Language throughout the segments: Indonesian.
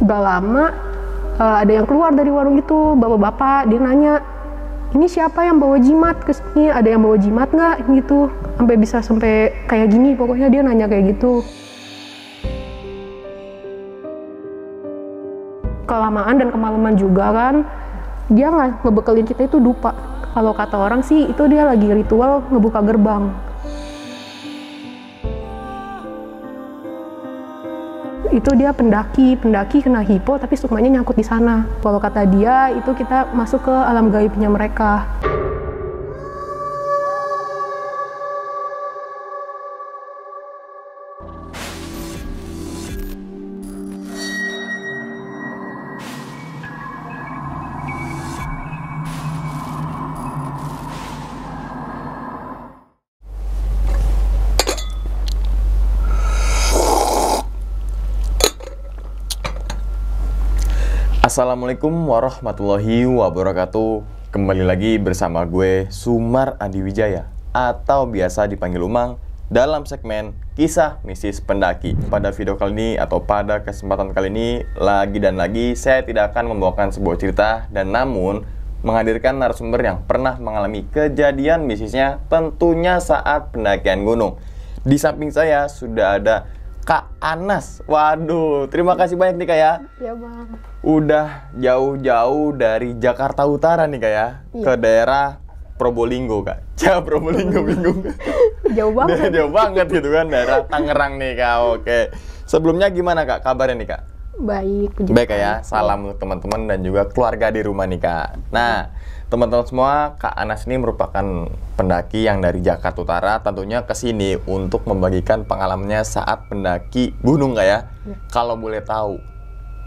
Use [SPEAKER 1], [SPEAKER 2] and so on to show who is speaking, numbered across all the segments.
[SPEAKER 1] Udah lama ada yang keluar dari warung itu, bapak-bapak, dia nanya, ini siapa yang bawa jimat ke sini? Ada yang bawa jimat nggak? Gitu. Sampai kayak gini, pokoknya dia nanya kayak gitu. Kelamaan dan kemalaman juga kan, dia ngebekelin kita itu dupa. Kalau kata orang sih itu dia lagi ritual ngebuka gerbang. Itu dia pendaki kena hipo tapi sukmanya nyangkut di sana. Kalau kata dia itu kita masuk ke alam gaibnya mereka.
[SPEAKER 2] Assalamualaikum warahmatullahi wabarakatuh. Kembali lagi bersama gue Sumar Adi Wijaya atau biasa dipanggil Umang dalam segmen Kisah Mistis Pendaki. Pada video kali ini atau pada kesempatan kali ini lagi saya tidak akan membawakan sebuah cerita dan namun menghadirkan narasumber yang pernah mengalami kejadian mistisnya tentunya saat pendakian gunung. Di samping saya sudah ada Kak Anas. Waduh, terima kasih banyak nih Kak ya.
[SPEAKER 1] Ya Bang.
[SPEAKER 2] Udah jauh-jauh dari Jakarta Utara nih Kak ya, ke daerah Probolinggo Kak. Probolinggo bingung.
[SPEAKER 1] Jauh banget.
[SPEAKER 2] Jauh banget gitu kan, daerah Tangerang nih Kak. Oke. Sebelumnya gimana Kak kabarnya nih Kak?
[SPEAKER 1] Baik.
[SPEAKER 2] Baik Kak ya, salam untuk teman-teman dan juga keluarga di rumah nih Kak. Nah, teman-teman semua, Kak Anas ini merupakan pendaki yang dari Jakarta Utara, tentunya ke sini untuk membagikan pengalamannya saat pendaki gunung Kak ya. Kalau boleh tahu,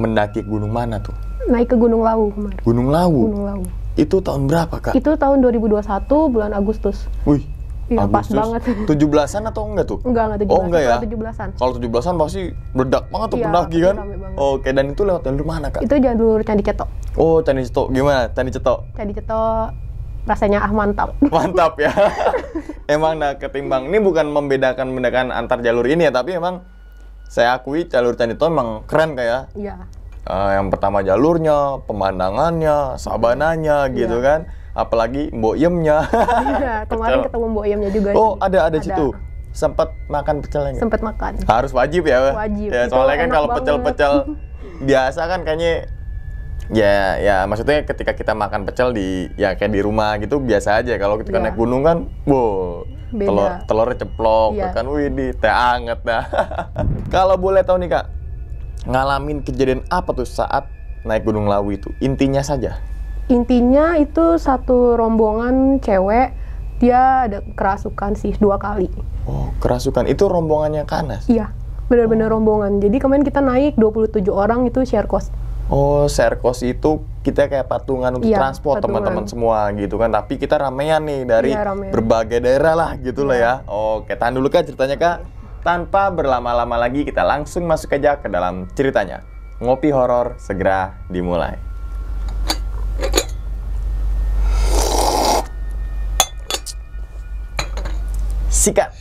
[SPEAKER 2] mendaki gunung mana tuh?
[SPEAKER 1] Naik ke Gunung Lawu kemarin.
[SPEAKER 2] Gunung Lawu?
[SPEAKER 1] Gunung Lawu.
[SPEAKER 2] Itu tahun berapa Kak?
[SPEAKER 1] Itu tahun 2021 bulan Agustus.
[SPEAKER 2] Wih,
[SPEAKER 1] iya,
[SPEAKER 2] Agustus.
[SPEAKER 1] pas banget.
[SPEAKER 2] 17-an atau enggak tuh?
[SPEAKER 1] Enggak 17-an.
[SPEAKER 2] Oh enggak ya?
[SPEAKER 1] 17-an.
[SPEAKER 2] Kalau 17-an pasti meledak banget tuh
[SPEAKER 1] Iya,
[SPEAKER 2] pendaki kan?
[SPEAKER 1] rame banget.
[SPEAKER 2] Oke, dan itu lewat jalur mana Kak?
[SPEAKER 1] Itu jalur Candi Cetok.
[SPEAKER 2] Oh, Candi Cetok. Gimana Candi Cetok?
[SPEAKER 1] Candi Cetok rasanya mantap.
[SPEAKER 2] Mantap ya. Emang ketimbang, ini bukan membedakan antar jalur ini ya, tapi emang saya akui jalur Candi Cetok emang keren kayak.
[SPEAKER 1] Iya.
[SPEAKER 2] Yang pertama jalurnya, pemandangannya, sabananya gitu kan. Apalagi Mbok Yemnya.
[SPEAKER 1] Iya, kemarin ketemu Mbok Yemnya juga.
[SPEAKER 2] Oh, ada situ. Sempat makan pecelnya nggak?
[SPEAKER 1] Sempat makan.
[SPEAKER 2] Harus wajib ya.
[SPEAKER 1] Wajib.
[SPEAKER 2] Ya, soalnya kan kalau pecel-pecel biasa kan kayaknya ya maksudnya ketika kita makan pecel kayak di rumah gitu biasa aja. Kalau kita naik gunung kan, wow, telurnya ceplok kan, wih di teh anget dah. Kalau boleh tahu nih Kak, ngalamin kejadian apa tuh saat naik Gunung Lawu itu? Intinya saja.
[SPEAKER 1] Intinya itu satu rombongan cewek, dia ada kerasukan sih 2 kali.
[SPEAKER 2] Oh, kerasukan. Itu rombongannya Kak Anas?
[SPEAKER 1] Iya, benar-benar rombongan. Jadi kemarin kita naik 27 orang itu share cost.
[SPEAKER 2] Oh, share cost itu kita kayak patungan untuk transport teman-teman semua gitu kan. Tapi kita ramean nih dari berbagai daerah lah gitu lah ya. Oke, tahan dulu Kak ceritanya Kak. Tanpa berlama-lama lagi kita langsung masuk aja ke dalam ceritanya. Ngopi horor segera dimulai. Sikat.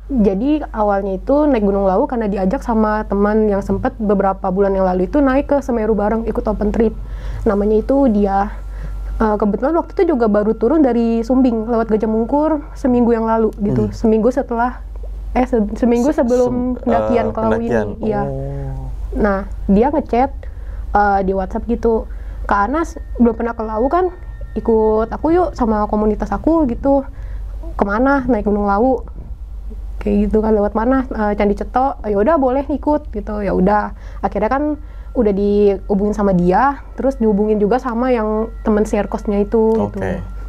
[SPEAKER 1] Jadi awalnya itu naik Gunung Lawu karena diajak sama teman yang sempat beberapa bulan yang lalu itu naik ke Semeru bareng, ikut open trip. Namanya itu dia. Kebetulan waktu itu juga baru turun dari Sumbing lewat Gajah Mungkur seminggu yang lalu gitu. Seminggu setelah seminggu sebelum pendakian ke Lawu ini. Iya. Nah, dia ngechat di WhatsApp gitu. Kak Anas belum pernah ke Lawu kan? Ikut aku yuk sama komunitas aku gitu. Kemana? Naik Gunung Lawu. Kayak gitu kan, lewat mana? Candi Cetok. Ya udah boleh ikut gitu. Ya udah. Akhirnya kan udah dihubungin sama dia, terus dihubungin juga sama yang temen share cost-nya itu gitu.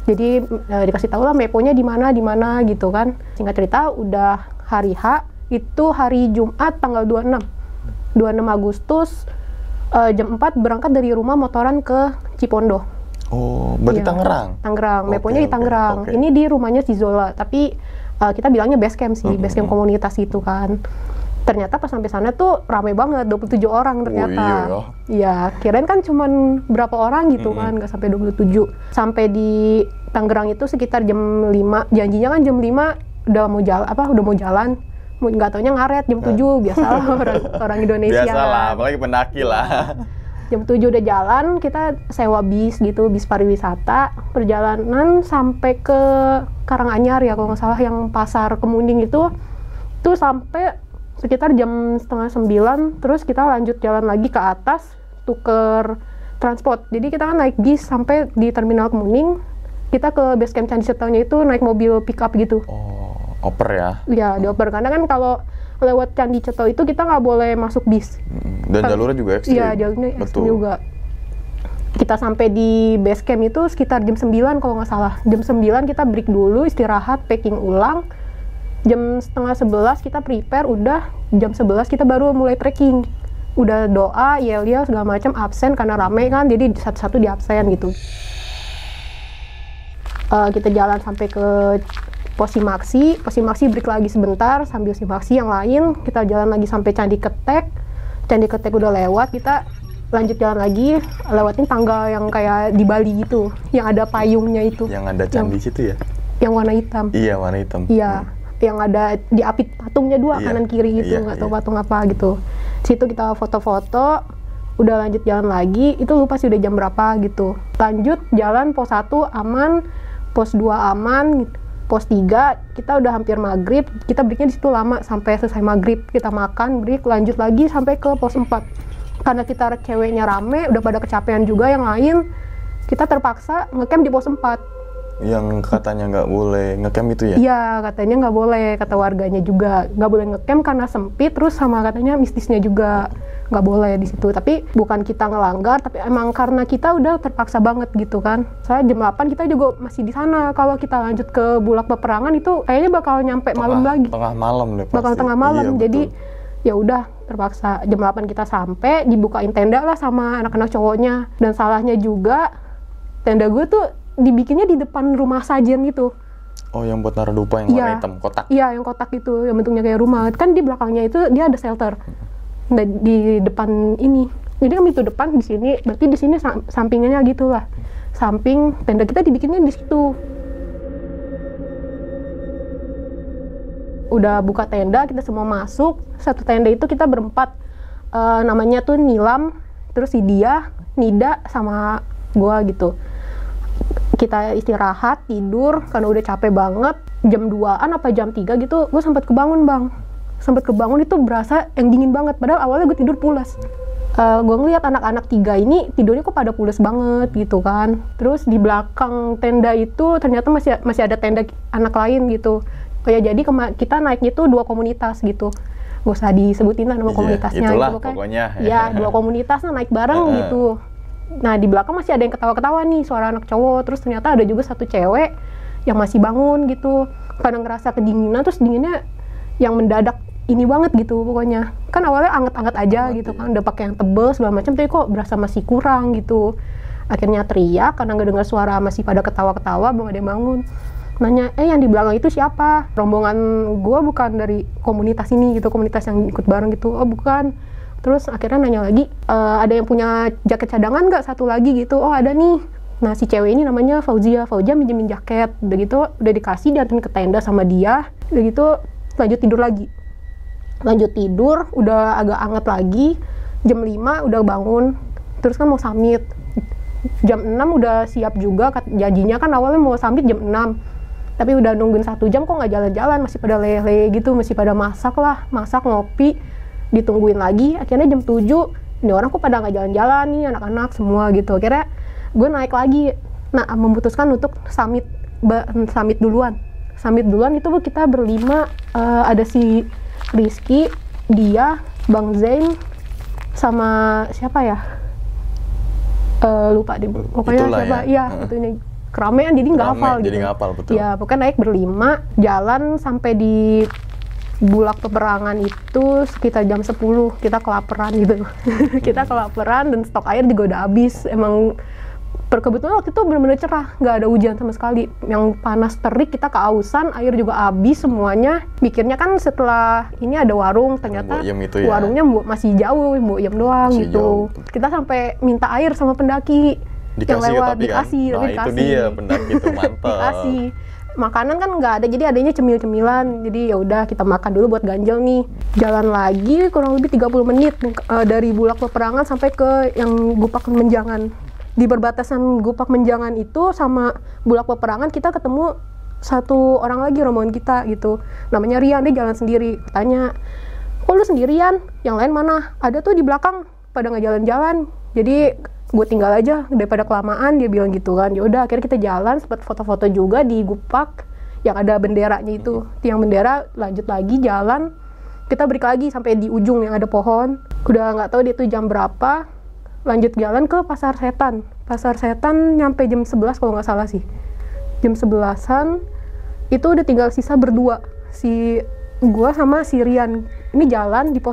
[SPEAKER 1] Jadi dikasih tahu lah meponya di mana gitu kan. Singkat cerita udah hari H, itu hari Jumat tanggal 26 Agustus Jam 4 berangkat dari rumah motoran ke Cipondo.
[SPEAKER 2] Oh, berarti
[SPEAKER 1] Iya.
[SPEAKER 2] Tangerang?
[SPEAKER 1] Tangerang,
[SPEAKER 2] Oke,
[SPEAKER 1] deponya di
[SPEAKER 2] oke,
[SPEAKER 1] Tangerang.
[SPEAKER 2] oke.
[SPEAKER 1] Ini di rumahnya si Zola, tapi kita bilangnya base camp sih, base camp komunitas gitu kan. Ternyata pas sampai sana tuh ramai banget, 27 orang ternyata.
[SPEAKER 2] iya ya.
[SPEAKER 1] Iya, kirain kan cuman berapa orang gitu kan, nggak sampai 27. Sampai di Tangerang itu sekitar jam 5, janjinya kan jam 5 udah mau jalan. Nggak taunya ngaret jam 7, biasalah orang Indonesia.
[SPEAKER 2] Biasalah, apalagi pendaki lah.
[SPEAKER 1] Jam 7 udah jalan, kita sewa bis gitu, bis pariwisata, perjalanan sampai ke Karanganyar ya kalau nggak salah, yang pasar Kemuning itu sampai sekitar jam setengah 9, terus kita lanjut jalan lagi ke atas, tuker transport. Jadi kita kan naik bis sampai di Terminal Kemuning, kita ke base camp Candi Setaunya itu naik mobil pick up gitu.
[SPEAKER 2] Oh, oper ya.
[SPEAKER 1] Ya, dioper, karena kan kalau lewat Candi Ceto itu kita nggak boleh masuk bis.
[SPEAKER 2] Dan jalurnya juga ekstrim.
[SPEAKER 1] Iya, jalurnya ekstrim
[SPEAKER 2] Betul.
[SPEAKER 1] juga. Kita sampai di base camp itu sekitar jam 9 kalau nggak salah. Jam 9 kita break dulu, istirahat, packing ulang. Jam setengah 11 kita prepare, udah jam 11 kita baru mulai trekking. Udah doa, yel-yel segala macam, absen karena rame kan, jadi satu-satu di absen gitu. Kita jalan sampai ke pos Simaksi break lagi sebentar sambil Simaksi yang lain, kita jalan lagi sampai Candi Ketek udah lewat, kita lanjut jalan lagi, lewatin tangga yang kayak di Bali gitu, yang ada payungnya itu.
[SPEAKER 2] Yang ada candi situ ya?
[SPEAKER 1] Yang warna hitam.
[SPEAKER 2] Iya, warna hitam.
[SPEAKER 1] Iya, yang ada diapit patungnya dua,
[SPEAKER 2] Iya,
[SPEAKER 1] kanan kiri gitu, nggak tahu patung apa gitu. Situ kita foto-foto, udah lanjut jalan lagi, itu lupa sih udah jam berapa gitu. Lanjut jalan pos 1 aman, pos 2 aman, pos 3 kita udah hampir maghrib, kita breaknya di situ lama sampai selesai maghrib, kita makan, break, lanjut lagi sampai ke pos 4. Karena kita ceweknya rame, udah pada kecapean juga yang lain, kita terpaksa ngecamp di pos 4.
[SPEAKER 2] Yang katanya nggak boleh ngecamp itu ya?
[SPEAKER 1] Iya, katanya nggak boleh, kata warganya juga. Nggak boleh ngecamp karena sempit, terus sama katanya mistisnya juga nggak boleh di situ. Tapi bukan kita ngelanggar, tapi emang karena kita udah terpaksa banget gitu kan. Saya jam 8 kita juga masih di sana. Kalau kita lanjut ke Bulak Peperangan itu kayaknya bakal nyampe malam lagi.
[SPEAKER 2] Tengah malam deh pasti.
[SPEAKER 1] Bakal tengah malam,
[SPEAKER 2] Iya,
[SPEAKER 1] jadi
[SPEAKER 2] betul.
[SPEAKER 1] ya udah terpaksa. Jam 8 kita sampai, dibukain tenda lah sama anak-anak cowoknya. Dan salahnya juga, tenda gue tuh dibikinnya di depan rumah sajen gitu.
[SPEAKER 2] Oh, yang buat naruh dupa yang warna hitam, kotak?
[SPEAKER 1] Iya, yang kotak itu, yang bentuknya kayak rumah. Kan di belakangnya itu dia ada shelter. Nah, di depan ini. Jadi kan itu depan di sini, berarti di sini sampingannya gitu lah. Samping tenda kita dibikinnya di situ. Udah buka tenda, kita semua masuk. Satu tenda itu kita berempat. Namanya tuh Nilam, terus si dia, Nida, sama gua gitu. Kita istirahat, tidur, karena udah capek banget. Jam 2-an apa jam 3 gitu, gue sempat kebangun bang. Sempat kebangun itu berasa yang dingin banget, padahal awalnya gue tidur pulas. Gue ngeliat anak-anak 3 ini tidurnya kok pada pulas banget gitu kan. Terus di belakang tenda itu ternyata masih ada tenda anak lain gitu. Kayak jadi kita naiknya tuh 2 komunitas gitu. Gak usah disebutin lah nama komunitasnya.
[SPEAKER 2] Itulah
[SPEAKER 1] gitu, kan.
[SPEAKER 2] pokoknya.
[SPEAKER 1] Ya, 2 komunitas naik bareng gitu. Nah, di belakang masih ada yang ketawa-ketawa nih, suara anak cowok. Terus ternyata ada juga satu cewek yang masih bangun gitu. Kadang ngerasa kedinginan, terus dinginnya yang mendadak ini banget gitu pokoknya. Kan awalnya anget-anget aja gitu kan, udah pakai yang tebel segala macam, tapi kok berasa masih kurang gitu. Akhirnya teriak karena nggak dengar suara, masih pada ketawa-ketawa, belum ada yang bangun. Nanya, yang di belakang itu siapa? Rombongan gue bukan dari komunitas ini gitu, komunitas yang ikut bareng gitu. Oh bukan. Terus akhirnya nanya lagi, ada yang punya jaket cadangan nggak satu lagi gitu? Oh ada nih. Nah si cewek ini namanya Fauzia minjemin jaket. Udah gitu udah dikasih, dianterin ke tenda sama dia. Udah gitu lanjut tidur lagi. Lanjut tidur, udah agak anget lagi. Jam 5 udah bangun. Terus kan mau summit. Jam 6 udah siap juga. Janjinya kan awalnya mau summit jam 6. Tapi udah nungguin 1 jam kok nggak jalan-jalan. Masih pada lele gitu, masih pada masak ngopi. Ditungguin lagi, akhirnya jam 7 ini orang kok pada nggak jalan-jalan nih anak-anak semua gitu. Akhirnya gue naik lagi, nah memutuskan untuk summit duluan itu kita berlima, ada si Rizky, dia, Bang Zain, sama siapa ya, lupa deh pokoknya.
[SPEAKER 2] Itulah
[SPEAKER 1] siapa
[SPEAKER 2] ya.
[SPEAKER 1] Itu ini keramaian jadi nggak hafal
[SPEAKER 2] Jadi
[SPEAKER 1] gitu.
[SPEAKER 2] nggak hafal, betul.
[SPEAKER 1] Ya pokoknya naik berlima, jalan sampai di Bulak peperangan itu sekitar jam 10 kita kelaparan gitu. Kita kelaparan dan stok air juga udah habis. Emang kebetulan waktu itu benar-benar cerah, nggak ada hujan sama sekali. Yang panas terik, kita kehausan, air juga habis semuanya. Mikirnya kan setelah ini ada warung, ternyata
[SPEAKER 2] itu
[SPEAKER 1] warungnya masih jauh, Mbok Yem doang
[SPEAKER 2] masih
[SPEAKER 1] gitu.
[SPEAKER 2] Jauh.
[SPEAKER 1] Kita sampai minta air sama pendaki.
[SPEAKER 2] Dikasih
[SPEAKER 1] yang lewat,
[SPEAKER 2] tapi
[SPEAKER 1] dikasih,
[SPEAKER 2] kan? Nah
[SPEAKER 1] dikasih.
[SPEAKER 2] itu dia pendaki itu mantap.
[SPEAKER 1] Dikasih. Makanan kan nggak ada, jadi adanya cemil-cemilan. Jadi ya udah kita makan dulu buat ganjel nih. Jalan lagi kurang lebih 30 menit dari Bulak Peperangan sampai ke yang Gupak Menjangan. Di perbatasan Gupak Menjangan itu sama Bulak Peperangan kita ketemu satu orang lagi rombongan kita gitu. Namanya Rian, dia jalan sendiri. Tanya, "Kok lu sendirian? Yang lain mana?" "Ada tuh di belakang, pada nggak jalan-jalan. Jadi gue tinggal aja daripada kelamaan," dia bilang gitu kan. Ya udah akhirnya kita jalan, sempat foto-foto juga di Gupak yang ada benderanya itu. Tiang bendera, lanjut lagi jalan. Kita break lagi sampai di ujung yang ada pohon. Udah nggak tahu dia tuh jam berapa. Lanjut jalan ke Pasar Setan. Pasar Setan nyampe jam 11 kalau nggak salah sih. Jam 11-an itu udah tinggal sisa berdua. Si gua sama si Rian. Ini jalan di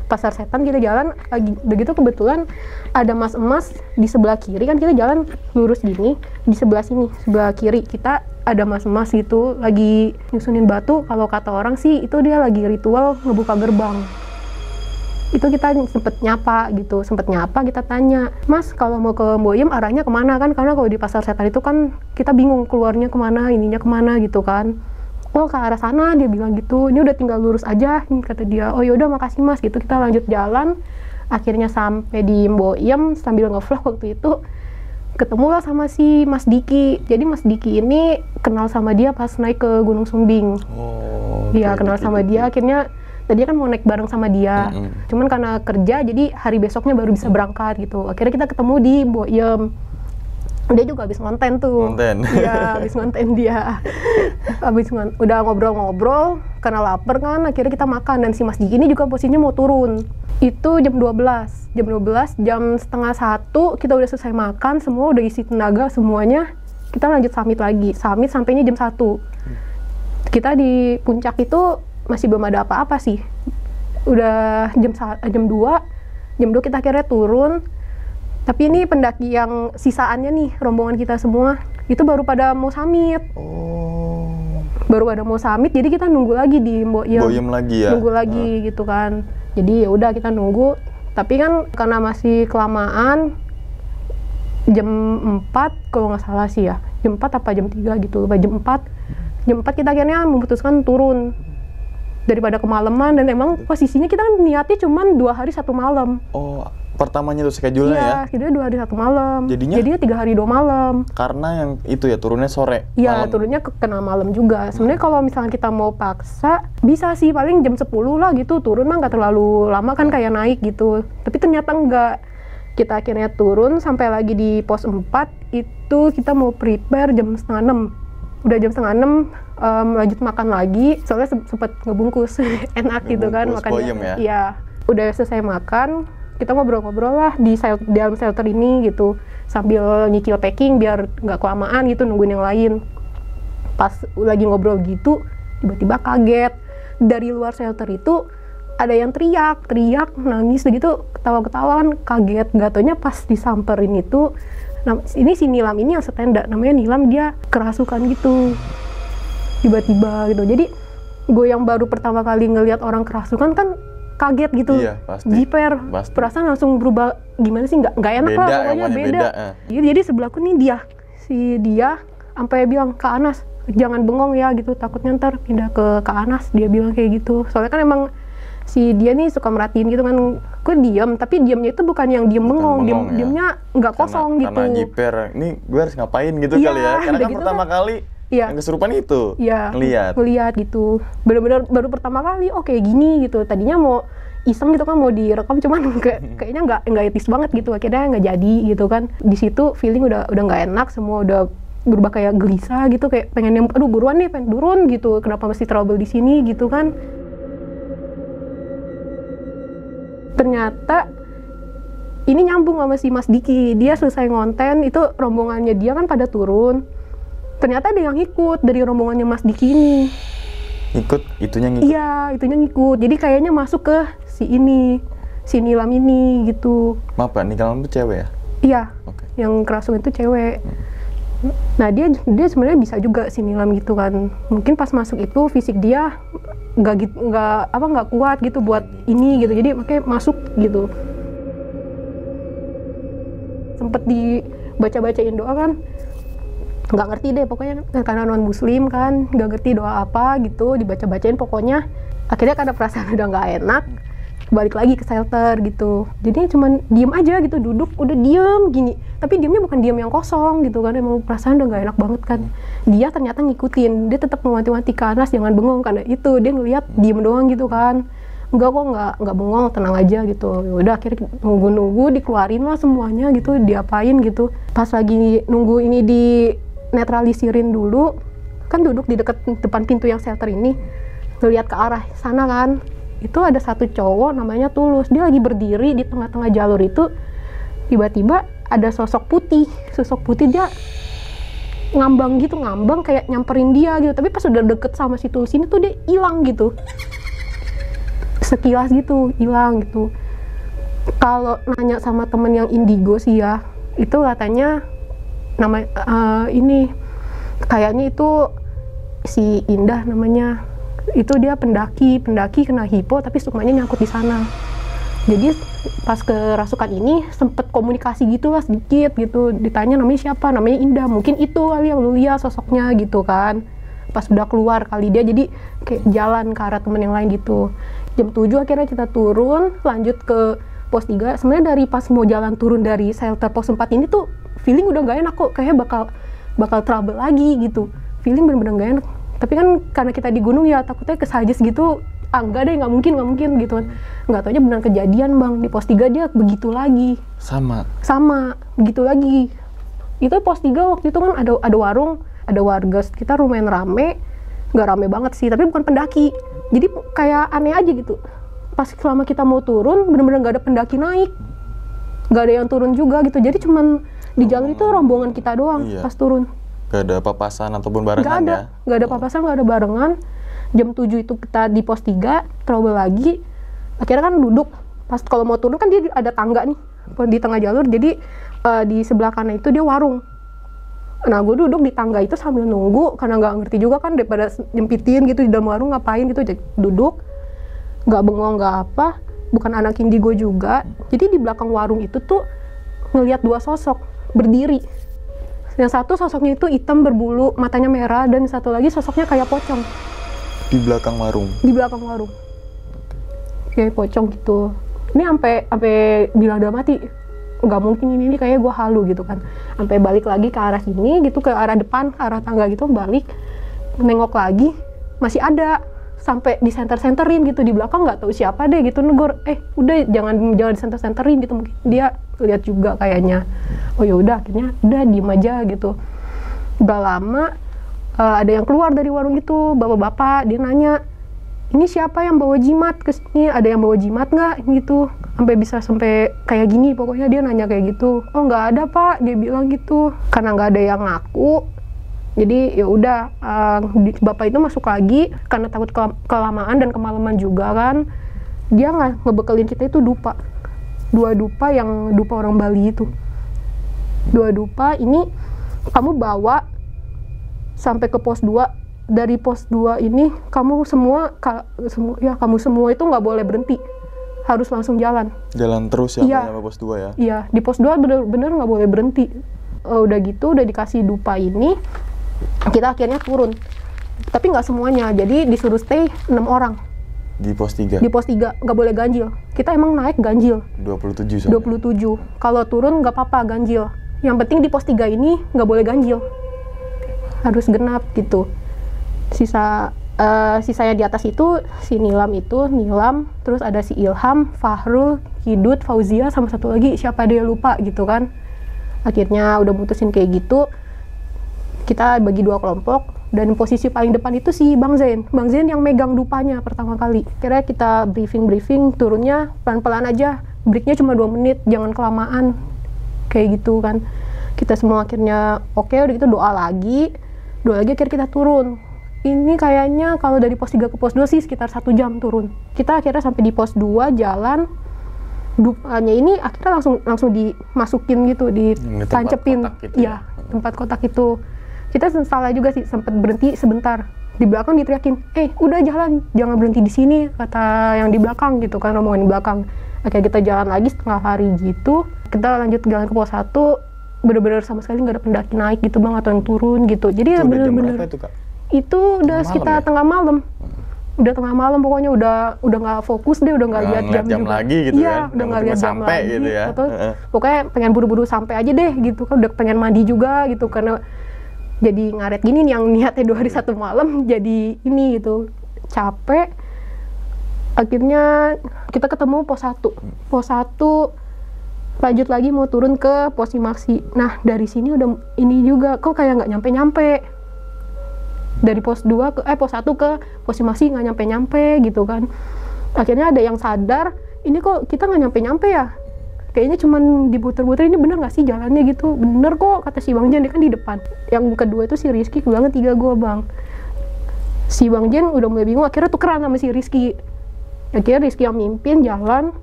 [SPEAKER 1] Pasar Setan, kita jalan lagi begitu kebetulan ada mas emas di sebelah kiri, kan kita jalan lurus gini, di sebelah sini sebelah kiri kita ada mas emas gitu lagi nyusunin batu. Kalau kata orang sih itu dia lagi ritual ngebuka gerbang. Itu kita sempet nyapa kita tanya, "Mas, kalau mau ke Mbok Yem arahnya kemana?" Kan karena kalau di Pasar Setan itu kan kita bingung keluarnya kemana, ininya kemana gitu kan. "Oh, ke arah sana," dia bilang gitu. "Ini udah tinggal lurus aja," kata dia. "Oh yaudah, makasih Mas," gitu. Kita lanjut jalan, akhirnya sampai di Mbok Yem. Sambil nge-vlog waktu itu ketemulah sama si Mas Diki. Jadi Mas Diki ini kenal sama dia pas naik ke Gunung Sumbing. Dia kenal sama dia, akhirnya tadi kan mau naik bareng sama dia. Cuman karena kerja jadi hari besoknya baru bisa berangkat gitu. Akhirnya kita ketemu di Mbok Yem. Dia juga habis ngonten tuh. Iya, habis ngonten dia. Udah ngobrol-ngobrol, karena lapar kan, akhirnya kita makan. Dan si Mas Diki ini juga posisinya mau turun. Itu jam 12. Jam setengah 1, kita udah selesai makan, semua udah isi tenaga semuanya. Kita lanjut summit lagi. Summit sampainya jam 1. Kita di puncak itu masih belum ada apa-apa sih. Udah jam 2 kita akhirnya turun. Tapi ini pendaki yang sisaannya nih, rombongan kita semua, itu baru pada mau summit. Baru pada mau summit, jadi kita nunggu lagi di Mbok Yem lagi ya? Nunggu lagi gitu kan. Jadi ya udah kita nunggu. Tapi kan karena masih kelamaan, jam 4 kalau nggak salah sih ya. Jam 4 apa jam 3 gitu, lupa. Jam 4 kita akhirnya memutuskan turun. Daripada kemalaman, dan emang posisinya kita kan niatnya cuman 2 hari 1 malam.
[SPEAKER 2] Pertamanya tuh schedule-nya ya?
[SPEAKER 1] Iya, kita 2 hari 1 malam.
[SPEAKER 2] Jadinya
[SPEAKER 1] 3 hari 2 malam.
[SPEAKER 2] Karena yang itu ya, turunnya sore.
[SPEAKER 1] Iya, turunnya kena malam juga. Sebenarnya kalau misalnya kita mau paksa, bisa sih paling jam 10 lah gitu. Turun mah nggak terlalu lama kan, kayak naik gitu. Tapi ternyata nggak. Kita akhirnya turun, sampai lagi di pos 4, itu kita mau prepare jam setengah 6. Udah jam setengah 6, lanjut makan lagi. Soalnya sempet ngebungkus, enak gitu kan makannya. Iya, udah selesai makan, kita ngobrol-ngobrol lah di dalam shelter ini gitu, sambil nyicil packing biar nggak kelamaan gitu nungguin yang lain. Pas lagi ngobrol gitu, tiba-tiba kaget dari luar shelter itu ada yang teriak, nangis gitu, ketawa-ketawa kan, kaget. Nggak taunya pas disamperin itu, ini si Nilam ini yang setenda, namanya Nilam, dia kerasukan gitu tiba-tiba gitu. Jadi gue yang baru pertama kali ngelihat orang kerasukan kan kaget gitu.
[SPEAKER 2] Iya, pasti.
[SPEAKER 1] Jiper, perasaan langsung berubah, gimana sih, nggak enak lah pokoknya, beda. Jadi sebelahku nih dia sampai bilang, "Kak Anas, jangan bengong ya," gitu, "takutnya ntar pindah ke Kak Anas," dia bilang kayak gitu. Soalnya kan emang si dia nih suka merhatiin gitu kan. Gue diam, tapi diamnya itu bukan yang diem bengong, diamnya nggak kosong gitu.
[SPEAKER 2] Karena jiper, ini gue harus ngapain gitu kali ya. Karena kan gitu pertama kali yang kesurupan itu ngeliat gitu. Bener-bener baru pertama kali, kayak gini gitu. Tadinya mau iseng gitu kan, mau direkam, cuman kayaknya nggak etis banget gitu. Akhirnya nggak jadi gitu kan. Di situ feeling udah nggak enak, semua udah berubah kayak gelisah gitu, kayak pengen aduh buruan nih, pengen turun gitu. Kenapa mesti trouble di sini gitu kan. Ternyata ini nyambung sama si Mas Diki. Dia selesai ngonten, itu rombongannya dia kan pada turun. Ternyata ada yang ikut dari rombongannya Mas Diki ini. ngikut, itunya ngikut.
[SPEAKER 1] Iya, itunya ngikut. Jadi kayaknya masuk ke si Nilam ini gitu.
[SPEAKER 2] Maaf Pak, Nilam itu cewek ya?
[SPEAKER 1] Iya,
[SPEAKER 2] Oke.
[SPEAKER 1] yang kerasukan itu cewek. Nah dia sebenarnya bisa juga si Nilam gitu kan. Mungkin pas masuk itu fisik dia nggak kuat gitu buat ini gitu. Jadi makanya masuk gitu. Sempet dibaca-bacain doa kan, nggak ngerti deh pokoknya karena non muslim kan, nggak ngerti doa apa gitu, dibaca-bacain pokoknya. Akhirnya karena perasaan udah nggak enak, balik lagi ke shelter gitu. Jadi cuman diem aja gitu, duduk udah diem gini, tapi diemnya bukan diem yang kosong gitu kan, emang perasaan udah nggak enak banget kan. Dia ternyata ngikutin, dia tetap mewanti-wanti ke Anas jangan bengong, karena itu dia ngeliat diem doang gitu kan. Enggak kok, nggak bengong, tenang aja gitu. Udah akhirnya nunggu dikeluarin lah semuanya gitu, diapain gitu. Pas lagi nunggu ini di netralisirin dulu, kan duduk di depan pintu yang shelter ini, ngeliat ke arah sana kan. Itu ada satu cowok namanya Tulus, dia lagi berdiri di tengah-tengah jalur itu, tiba-tiba ada sosok putih dia ngambang kayak nyamperin dia gitu, tapi pas udah deket sama si Tulus ini tuh dia hilang gitu, sekilas gitu hilang gitu. Kalau nanya sama temen yang indigo sih ya, itu katanya ini kayaknya itu si Indah namanya. Itu dia pendaki kena hipo tapi sukmanya nyangkut di sana. Jadi pas kerasukan ini sempet komunikasi gitu lah sedikit gitu, ditanya namanya siapa, namanya Indah, mungkin itu kali yang lu lihat sosoknya gitu kan. Pas udah keluar kali dia jadi kayak jalan ke arah temen yang lain gitu. Jam 7 akhirnya kita turun lanjut ke pos 3. Sebenarnya dari pas mau jalan turun dari shelter pos 4 ini tuh feeling udah gak enak kok, kayaknya bakal trouble lagi gitu, feeling bener-bener gak enak. Tapi kan karena kita di gunung ya takutnya kesajes gitu, enggak deh, nggak mungkin gitu kan. Nggak taunya benar kejadian bang, di pos 3 dia begitu lagi. Sama begitu lagi. Itu pos 3 waktu itu kan ada warung, ada warga sekitar lumayan rame, nggak rame banget sih, tapi bukan pendaki. Jadi kayak aneh aja gitu. Pas selama kita mau turun bener-bener nggak ada pendaki naik, nggak ada yang turun juga gitu. Jadi cuman di jalur itu rombongan kita doang. Iya. Pas turun
[SPEAKER 2] gak ada papasan ataupun barengan ya?
[SPEAKER 1] Gak ada papasan, gak ada barengan. Jam 7 itu kita di pos 3, trouble lagi. Akhirnya kan duduk, pas kalau mau turun kan dia ada tangga nih di tengah jalur, jadi di sebelah kanan itu dia warung. Nah gue duduk di tangga itu sambil nunggu, karena gak ngerti juga kan daripada nyempitin gitu di dalam warung ngapain gitu, duduk gak bengong gak apa, bukan anak indigo juga. Jadi di belakang warung itu tuh ngelihat dua sosok berdiri. Yang satu sosoknya itu hitam berbulu, matanya merah, dan satu lagi sosoknya kayak pocong.
[SPEAKER 2] Di belakang warung?
[SPEAKER 1] Di belakang warung. Kayak pocong gitu. Ini sampai bilang udah mati. Nggak mungkin ini kayak gue halu gitu kan. Sampai balik lagi ke arah sini gitu, ke arah depan, ke arah tangga gitu, balik. Nengok lagi, masih ada. Sampai disenter-senterin gitu di belakang, nggak tahu siapa deh gitu, negor, udah jangan disenter-senterin gitu, mungkin dia lihat juga kayaknya. Oh ya udah, akhirnya udah diem aja gitu. Udah lama ada yang keluar dari warung itu, bapak-bapak, dia nanya, ini siapa yang bawa jimat ke sini, ada yang bawa jimat nggak gitu, sampai kayak gini, pokoknya dia nanya kayak gitu. Oh nggak ada pak, dia bilang gitu, karena nggak ada yang ngaku. Jadi ya udah, bapak itu masuk lagi karena takut kelamaan dan kemalaman juga kan. Dia nggak ngebekelin kita itu dupa, 2 dupa yang dupa orang Bali itu. 2 dupa ini kamu bawa sampai ke pos 2. Dari pos 2 ini kamu semua itu nggak boleh berhenti, harus langsung jalan terus ya, sampai pos 2 ya. Iya, di pos 2 bener-bener nggak boleh berhenti. Udah gitu udah dikasih dupa ini, kita akhirnya turun, tapi nggak semuanya, jadi disuruh stay 6 orang di pos 3. Di pos 3 nggak boleh ganjil. Kita emang naik ganjil 27 soalnya. 27. Kalau turun nggak apa-apa ganjil, yang penting di pos 3 ini nggak boleh ganjil, harus genap gitu. Sisanya di atas itu si Nilam, terus ada si Ilham, Fahrul, Hidut, Fauzia, sama satu lagi siapa dia lupa gitu kan. Akhirnya udah mutusin kayak gitu, kita bagi 2 kelompok, dan posisi paling depan itu si Bang Zain yang megang dupanya pertama kali. Kira kita briefing, turunnya pelan-pelan aja, breaknya cuma 2 menit, jangan kelamaan kayak gitu kan. Kita semua akhirnya oke, udah gitu doa lagi akhirnya kita turun. ini kayaknya kalau dari pos 3 ke pos 2 sih sekitar 1 jam turun. Kita akhirnya sampai di pos 2 jalan, dupanya ini akhirnya langsung dimasukin gitu, ditancepin.
[SPEAKER 2] Gitu
[SPEAKER 1] ya, tempat kotak itu. Kita salah juga sih, sempat berhenti sebentar. Di belakang diteriakin, udah jalan, jangan berhenti di sini, kata yang di belakang gitu kan, rombongan di belakang. Akhirnya kita jalan lagi setengah hari gitu. Kita lanjut jalan ke pos 1, bener-bener sama sekali nggak ada pendaki naik gitu bang, atau yang turun gitu. Jadi
[SPEAKER 2] itu
[SPEAKER 1] bener-bener itu udah sekitar tengah malam. Udah tengah malam pokoknya, udah nggak fokus deh, udah nggak lihat jam juga.
[SPEAKER 2] Lagi gitu
[SPEAKER 1] iya,
[SPEAKER 2] kan.
[SPEAKER 1] Udah nggak lihat jam lagi
[SPEAKER 2] gitu ya.
[SPEAKER 1] Atau pokoknya pengen buru-buru sampai aja deh gitu kan, udah pengen mandi juga gitu karena jadi ngaret gini nih, yang niatnya 2 hari 1 malam jadi ini gitu, capek. Akhirnya kita ketemu pos 1. Pos 1 lanjut lagi mau turun ke pos Simaksi. Nah dari sini udah ini juga, kok kayak nggak nyampe-nyampe. Dari pos 2 ke pos 1 ke pos Simaksi nggak nyampe-nyampe gitu kan. Akhirnya ada yang sadar, ini kok kita nggak nyampe-nyampe ya, kayaknya cuman diputer-puter, ini bener nggak sih jalannya gitu. Bener kok, kata si Bang Jen, dia kan di depan. Yang kedua itu si Rizky, kebetulan 3 gua bang. Si Bang Jen udah mulai bingung, akhirnya tukeran sama si Rizky. Akhirnya Rizky yang mimpin jalan.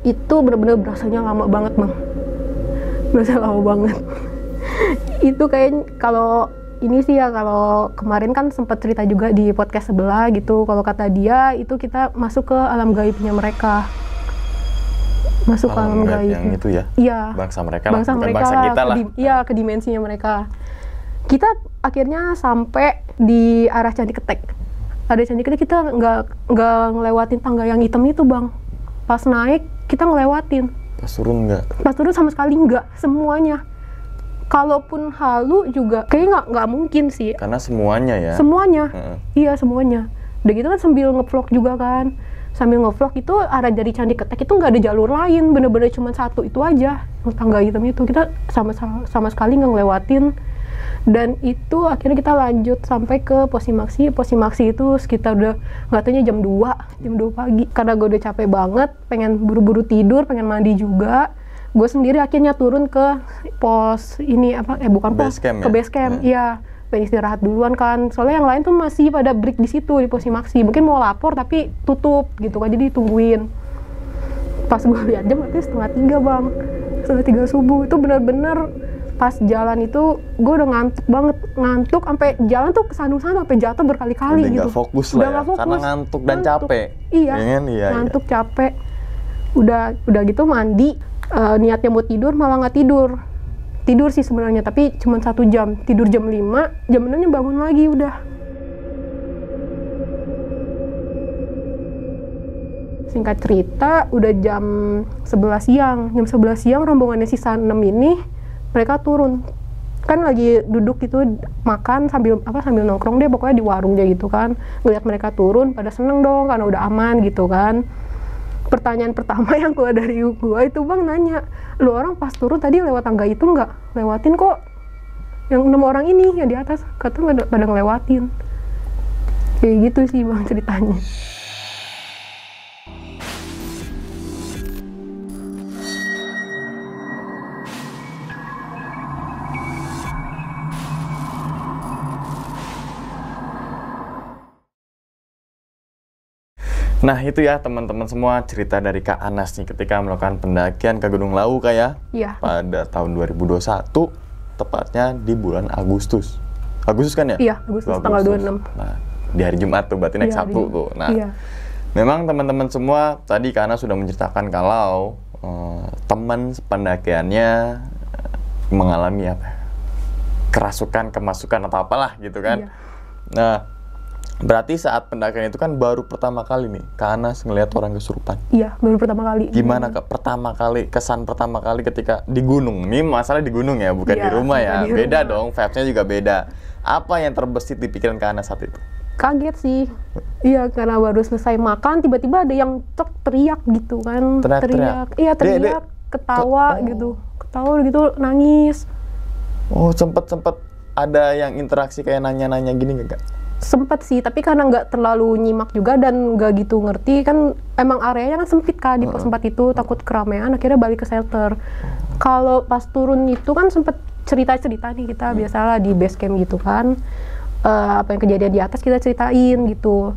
[SPEAKER 1] Itu bener-bener berasanya lama banget bang, berasa lama banget. Itu kayak kalau ini sih ya, kalau kemarin kan sempat cerita juga di podcast sebelah gitu, kalau kata dia itu kita masuk ke alam gaibnya mereka. Masuk ke alam gaib
[SPEAKER 2] yang itu ya?
[SPEAKER 1] Iya.
[SPEAKER 2] Bangsa mereka
[SPEAKER 1] bangsa
[SPEAKER 2] lah,
[SPEAKER 1] mereka
[SPEAKER 2] bangsa kita lah.
[SPEAKER 1] Iya, ke dimensinya mereka. Kita akhirnya sampai di arah Candi Ketek. Ada Candi Ketek, kita nggak ngelewatin tangga yang hitam itu bang. Pas naik kita ngelewatin. Pas turun nggak? Pas turun sama sekali nggak, semuanya. Kalaupun halu juga kayaknya nggak mungkin sih.
[SPEAKER 2] Karena semuanya ya?
[SPEAKER 1] Semuanya. Iya semuanya. Udah gitu kan sambil nge-vlog juga kan. Sambil nge-vlog itu arah dari Candi Ketek itu nggak ada jalur lain, bener-bener cuma satu itu aja, tangga hitam itu. Kita sama sekali nggak ngelewatin. Dan itu akhirnya kita lanjut sampai ke pos Simaksi. Pos Simaksi itu sekitar udah nggak taunya jam 2 pagi. Karena gue udah capek banget, pengen buru-buru tidur, pengen mandi juga. Gue sendiri akhirnya turun ke pos ini bukan pos, ke base camp. Iya, pengen istirahat duluan kan. Soalnya yang lain tuh masih pada break di situ di pos Simaksi. Mungkin mau lapor tapi tutup gitu kan, jadi ditungguin. Pas gue lihat jam artinya 2:30 bang, 2:30 subuh. Itu bener-bener pas jalan itu gue udah ngantuk banget, sampai jalan tuh kesandung-sandung sampai jatuh berkali-kali gitu.
[SPEAKER 2] Udah gak fokus lah ya, karena ngantuk dan capek.
[SPEAKER 1] Iya, ngantuk capek. Udah gitu mandi, niatnya mau tidur malah nggak tidur sih sebenarnya, tapi cuma 1 jam, tidur jam 5, jam 6 bangun lagi udah. Singkat cerita, udah jam 11 siang. Jam 11 siang rombongannya sisa 6 ini mereka turun. Kan lagi duduk gitu makan sambil nongkrong deh pokoknya di warung deh gitu kan. Ngeliat mereka turun pada seneng dong karena udah aman gitu kan. Pertanyaan pertama yang keluar dari gua itu bang nanya, lu orang pas turun tadi lewat tangga itu nggak? Lewatin kok. Yang 6 orang ini yang di atas kata pada ngelewatin. Kayak gitu sih bang ceritanya.
[SPEAKER 2] Nah itu ya teman-teman semua cerita dari Kak Anas nih ketika melakukan pendakian ke Gunung Lawu kayak pada tahun 2021, tepatnya di bulan Agustus. Agustus kan ya?
[SPEAKER 1] Iya, Agustus tanggal 26.
[SPEAKER 2] Nah, di hari Jumat tuh, berarti naik Sabtu tuh. Nah, memang teman-teman semua tadi Kak Anas sudah menceritakan kalau teman pendakiannya mengalami kerasukan, kemasukan atau apalah gitu kan. Nah, berarti saat pendakian itu kan baru pertama kali nih Kak Anas ngelihat orang kesurupan.
[SPEAKER 1] Iya, baru pertama kali.
[SPEAKER 2] Gimana Kak kesan pertama kali ketika di gunung? Ini masalah di gunung ya, bukan di rumah ya. Beda dong, vibes-nya juga beda. Apa yang terbesit di pikiran Kak Anas saat itu?
[SPEAKER 1] Kaget sih. Iya, karena baru selesai makan tiba-tiba ada yang teriak gitu kan. Teriak. Iya, teriak, ketawa gitu. Ketawa gitu, nangis.
[SPEAKER 2] Oh, sempet ada yang interaksi kayak nanya-nanya gini nggak Kak?
[SPEAKER 1] Sempet sih, tapi karena nggak terlalu nyimak juga dan nggak gitu ngerti kan, emang areanya kan sempit kan di pos 4 itu, takut keramaian, akhirnya balik ke shelter. Kalau pas turun itu kan sempet cerita-cerita nih kita biasalah di base camp gitu kan, apa yang kejadian di atas kita ceritain gitu.